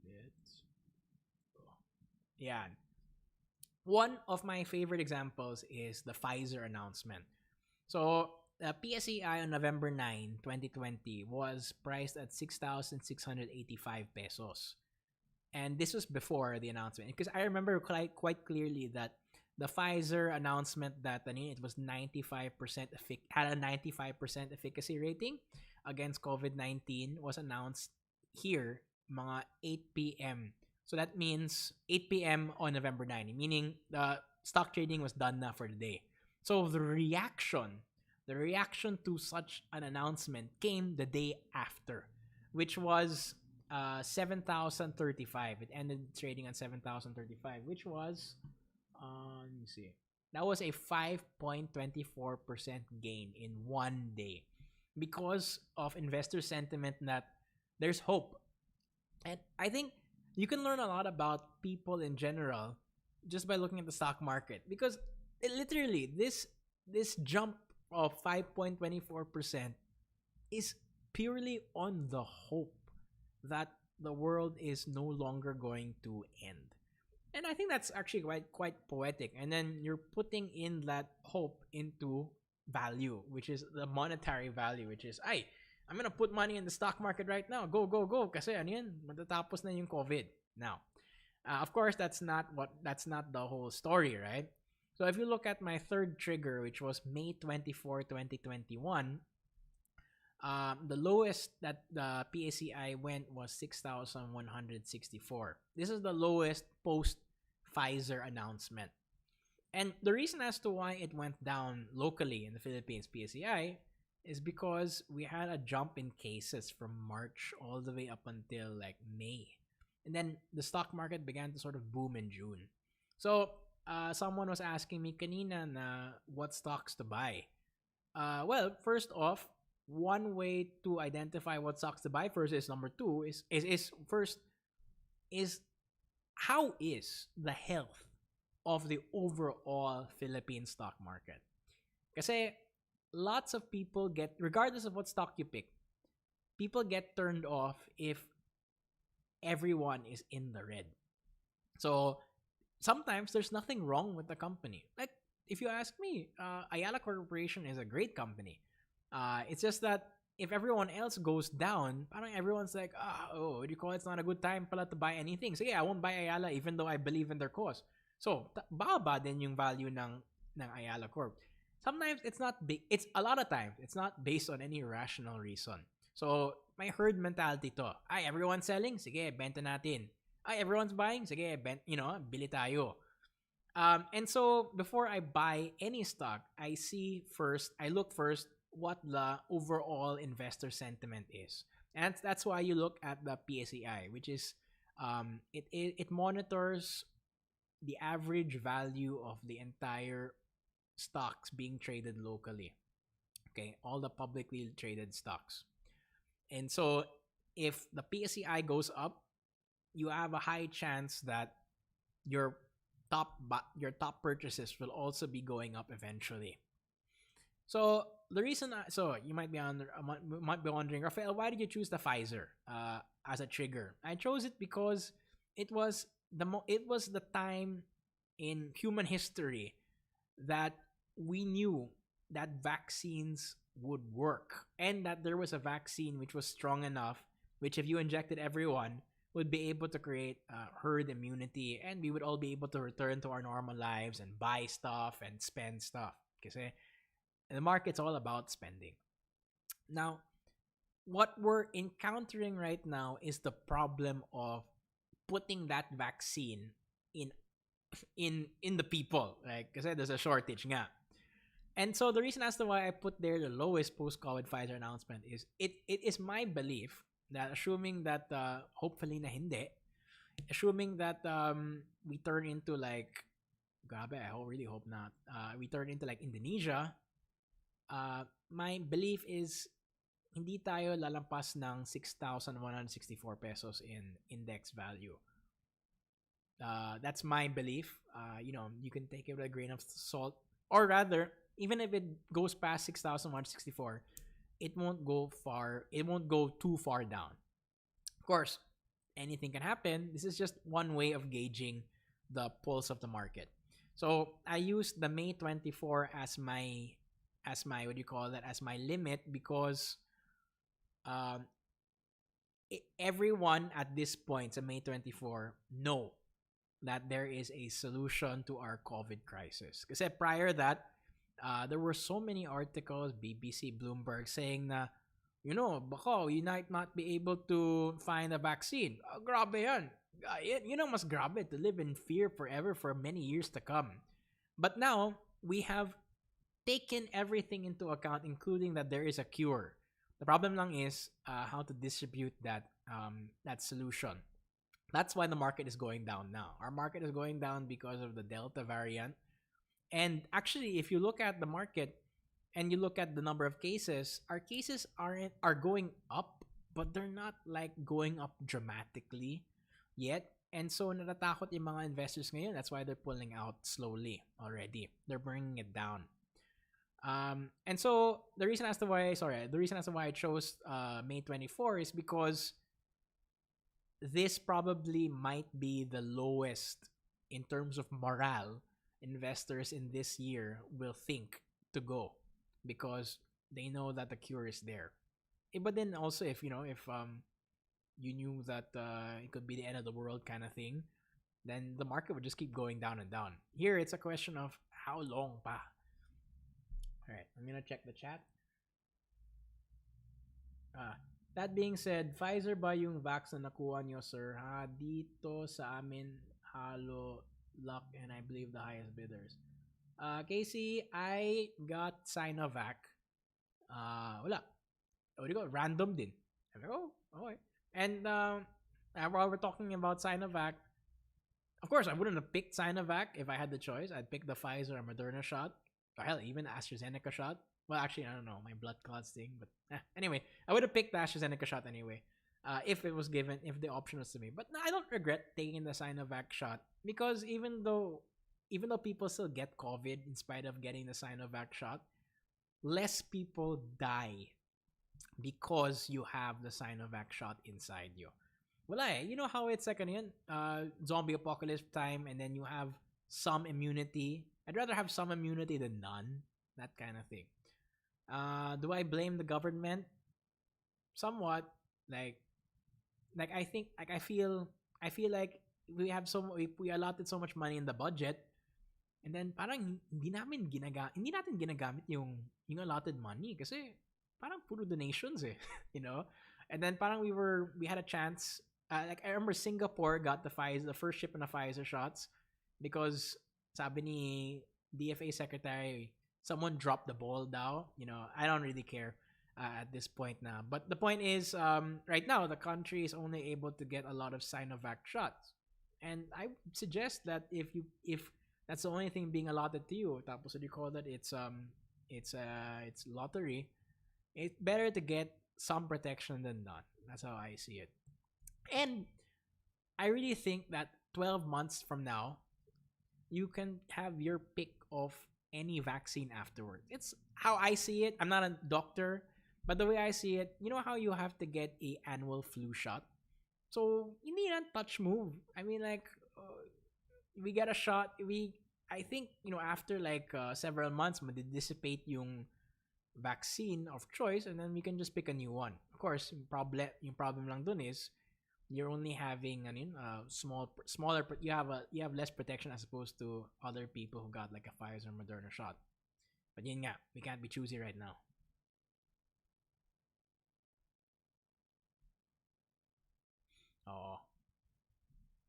Yeah. One of my favorite examples is the Pfizer announcement. So, the PSEI on November 9, 2020 was priced at 6,685 pesos. And this was before the announcement. Because I remember quite clearly that the Pfizer announcement that it was 95% had a 95% efficacy rating against COVID-19 was announced here mga 8 p.m. So that means 8 p.m. on November 9, meaning the stock trading was done na for the day. So the reaction to such an announcement came the day after, which was 7,035. It ended trading at 7,035, which was, let me see. That was a 5.24% gain in one day because of investor sentiment that there's hope. And I think you can learn a lot about people in general just by looking at the stock market because literally this jump of 5.24% is purely on the hope that the world is no longer going to end. And I think that's actually quite poetic. And then you're putting in that hope into value, which is the monetary value, which is, I'm gonna put money in the stock market right now. Go, go, go. Kasi ano yan, matatapos na yung COVID. Now, of course, that's not the whole story, right? So if you look at my third trigger, which was May 24, 2021, the lowest that the PACI went was 6,164. This is the lowest post Pfizer announcement. And the reason as to why it went down locally in the Philippines PACI is because we had a jump in cases from March all the way up until like May. And then the stock market began to sort of boom in June. So someone was asking me kanina na what stocks to buy. Well, first off, one way to identify what stocks to buy first is number two is first is how is the health of the overall Philippine stock market? Kasi lots of people get, regardless of what stock you pick, people get turned off if everyone is in the red. So sometimes there's nothing wrong with the company. Like if you ask me, Ayala Corporation is a great company. It's just that if everyone else goes down, parang everyone's like, what do you call it? It's not a good time pala to buy anything. So yeah, I won't buy Ayala even though I believe in their cause. So baba din yung value ng Ayala Corp. Sometimes it's not big. It's a lot of times it's not based on any rational reason. So may herd mentality to. Everyone's selling, sige, benta natin. Everyone's buying, sige, bili tayo. And so before I buy any stock, I look first what the overall investor sentiment is. And that's why you look at the PSEI, which is it monitors the average value of the entire stocks being traded locally. Okay, all the publicly traded stocks. And so if the PSEI goes up, you have a high chance that your top purchases will also be going up eventually. So the reason, so you might be wondering, Rafael, why did you choose the Pfizer as a trigger? I chose it because it was the time in human history that we knew that vaccines would work and that there was a vaccine which was strong enough, which if you injected everyone would be able to create herd immunity and we would all be able to return to our normal lives and buy stuff and spend stuff. Kasi the market's all about spending. Now, what we're encountering right now is the problem of putting that vaccine in the people, right? Kasi there's a shortage nga. And so the reason as to why I put there the lowest post-COVID Pfizer announcement is it is my belief that assuming that hopefully na hindi, assuming that we turn into like, grabe, I really hope not, we turn into like Indonesia, my belief is hindi tayo lalampas ng 6,164 pesos in index value. That's my belief. You can take it with a grain of salt, or rather, even if it goes past 6,164, it won't go far. It won't go too far down. Of course, anything can happen. This is just one way of gauging the pulse of the market. So I used the May 24 as my what do you call that, as my limit, because um everyone at this point, so May 24, know that there is a solution to our COVID crisis. Because prior that, there were so many articles, BBC, Bloomberg, saying na, bako, you might not be able to find a vaccine. Grabe yan. Mas grabe to live in fear forever for many years to come. But now, we have taken everything into account, including that there is a cure. The problem lang is how to distribute that solution. That's why the market is going down now. Our market is going down because of the Delta variant. And actually, if you look at the market and you look at the number of cases, our cases are going up, but they're not like going up dramatically yet. And so natatakot yung mga investors ngayon. That's why they're pulling out slowly already. They're bringing it down. And so the reason as to why I chose May 24 is because this probably might be the lowest in terms of morale investors in this year will think to go, because they know that the cure is there. But then also, if you knew that it could be the end of the world kind of thing, then the market would just keep going down and down. Here, it's a question of how long pa. All right, I'm gonna check the chat. That being said, Pfizer ba yung vax na nakuha nyo, sir? Ha, dito sa amin, halo luck, and I believe the highest bidders. Casey, I got Sinovac. Wala. What do you go? Random din. I'm like, oh, okay. And while we're talking about Sinovac, of course, I wouldn't have picked Sinovac if I had the choice. I'd pick the Pfizer or Moderna shot. Or hell, even the AstraZeneca shot. Well, actually, I don't know. My blood clots thing. But anyway, I would have picked the AstraZeneca shot anyway. If it was given, if the option was to me. But no, I don't regret taking the Sinovac shot, because even though people still get COVID in spite of getting the Sinovac shot, less people die because you have the Sinovac shot inside you. Wala eh. You know how it's like zombie apocalypse time, and then you have some immunity. I'd rather have some immunity than none. That kind of thing. Do I blame the government? Somewhat. Like I think, like I feel like we allotted so much money in the budget, and then parang hindi natin ginagamit yung allotted money, kasi parang puro donations eh, And then parang we had a chance, like I remember Singapore got the first ship in the Pfizer shots, because sabi ni DFA secretary, someone dropped the ball daw. I don't really care at this point now. But the point is, right now, the country is only able to get a lot of Sinovac shots. And I suggest that if that's the only thing being allotted to you, tapos what do you call that? It's lottery. It's better to get some protection than none. That's how I see it. And I really think that 12 months from now, you can have your pick of any vaccine afterwards. It's how I see it. I'm not a doctor, but the way I see it, you know how you have to get a annual flu shot? So, hindi na touch move. I mean, like, we get a shot. I think, after like several months, madidissipate yung vaccine of choice, and then we can just pick a new one. Of course, yung problem lang dun is, you're only having smaller. You have less protection as opposed to other people who got like a Pfizer or Moderna shot. But yun nga, we can't be choosy right now. Oh,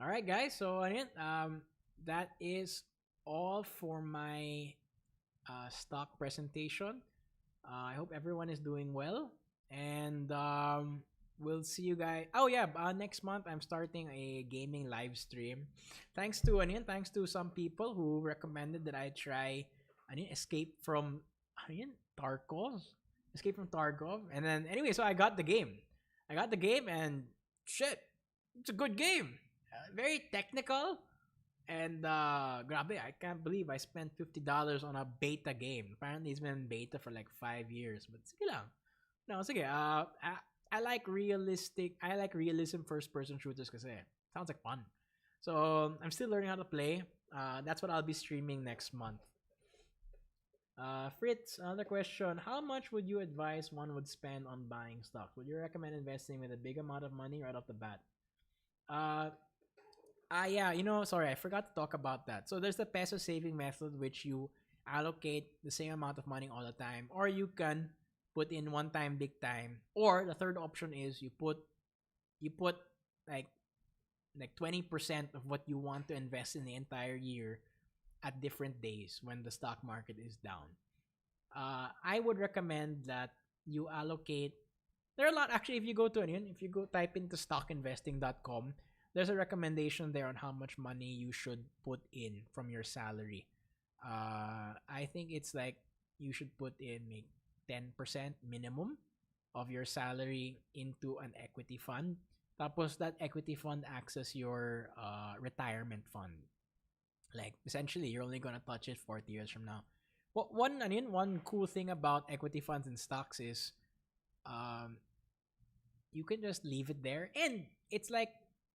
all right, guys. So that is all for my stock presentation. I hope everyone is doing well, and we'll see you guys. Oh yeah, next month I'm starting a gaming live stream. Thanks to some people who recommended that I try Escape from Tarkov. Escape from Tarkov. And then anyway, so I got the game. And shit, it's a good game. Very technical. And grabe, I can't believe I spent $50 on a beta game. Apparently it's been beta for like 5 years. But sige lang. No, sige. I like realism first person shooters kasi sounds like fun. So I'm still learning how to play. That's what I'll be streaming next month. Fritz, another question. How much would you advise one would spend on buying stocks? Would you recommend investing with a big amount of money right off the bat? Uh, yeah, sorry, I forgot to talk about that. So there's the peso saving method, which you allocate the same amount of money all the time, or you can put in one time, big time, or the third option is you put like 20% of what you want to invest in the entire year at different days when the stock market is down. I would recommend that you allocate. There are a lot actually. If you go to if you go type into stockinvesting.com, there's a recommendation there on how much money you should put in from your salary. I think it's like you should put in like 10% minimum of your salary into an equity fund. Tapos that equity fund acts as your retirement fund. Like essentially, you're only gonna touch it 40 years from now. One cool thing about equity funds and stocks is, um, you can just leave it there, and it's like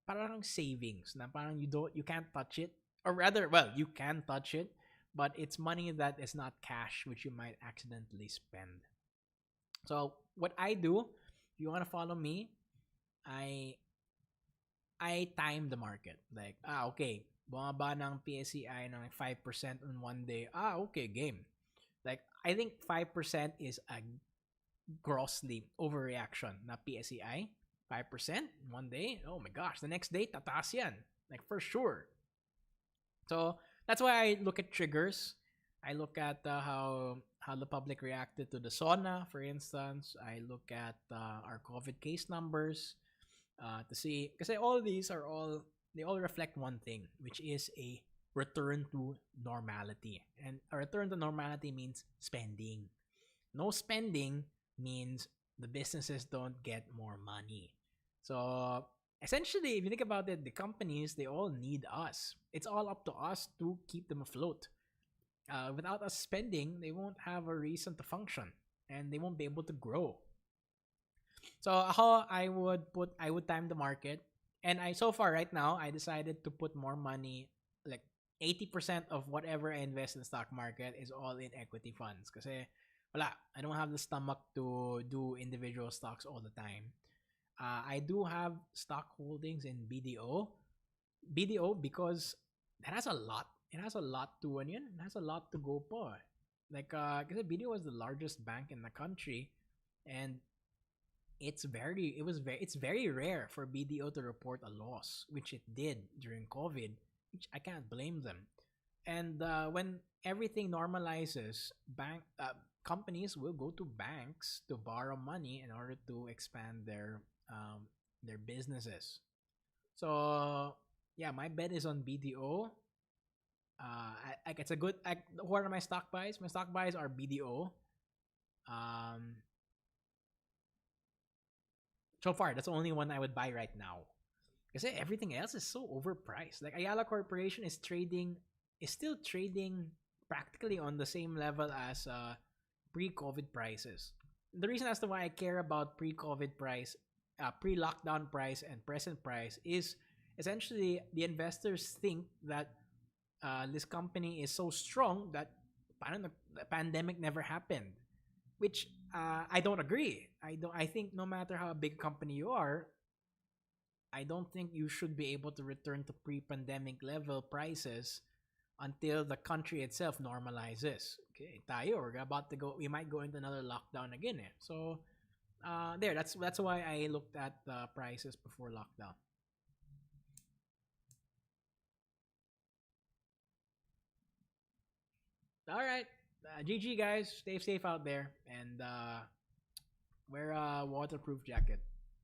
parang savings. Na parang you can't touch it, or rather, well, you can touch it, but it's money that is not cash, which you might accidentally spend. So what I do, if you wanna follow me, I I time the market. Like, okay, bumaba ng PSEI ng like 5% on one day. Okay, game. Like, I think 5% is a grossly overreaction na PSEI. 5% in one day? Oh my gosh, the next day, tataas yan. Like, for sure. So, that's why I look at triggers. I look at how the public reacted to the sauna, for instance. I look at our COVID case numbers to see, because all these are all they all reflect one thing, which is a return to normality. And a return to normality means spending. No spending means the businesses don't get more money. So essentially, if you think about it, the companies, they all need us. It's all up to us to keep them afloat. Without us spending, they won't have a reason to function, and they won't be able to grow. So how I would time the market, and I so far right now I decided to put more money, like 80% of whatever I invest in the stock market is all in equity funds. Kasi wala, I don't have the stomach to do individual stocks all the time. I do have stock holdings in BDO. BDO because that has a lot. It has a lot to onion. It has a lot to go po. Like because BDO was the largest bank in the country, and it's very rare for BDO to report a loss, which it did during COVID, which I can't blame them. And when everything normalizes, bank companies will go to banks to borrow money in order to expand their businesses. So yeah, my bet is on BDO. It's a good. What are my stock buys? My stock buys are BDO. Um, so far, that's the only one I would buy right now. Because everything else is so overpriced. Like Ayala Corporation is still trading practically on the same level as pre-COVID prices. The reason as to why I care about pre-COVID price, pre-lockdown price, and present price is essentially the investors think that this company is so strong that parang the pandemic never happened, which I don't agree. I think no matter how big a company you are, I don't think you should be able to return to pre-pandemic level prices until the country itself normalizes. Okay, tayo, we're about to go. We might go into another lockdown again. Eh. So, that's why I looked at the prices before lockdown. All right, GG guys, stay safe out there, and wear a waterproof jacket.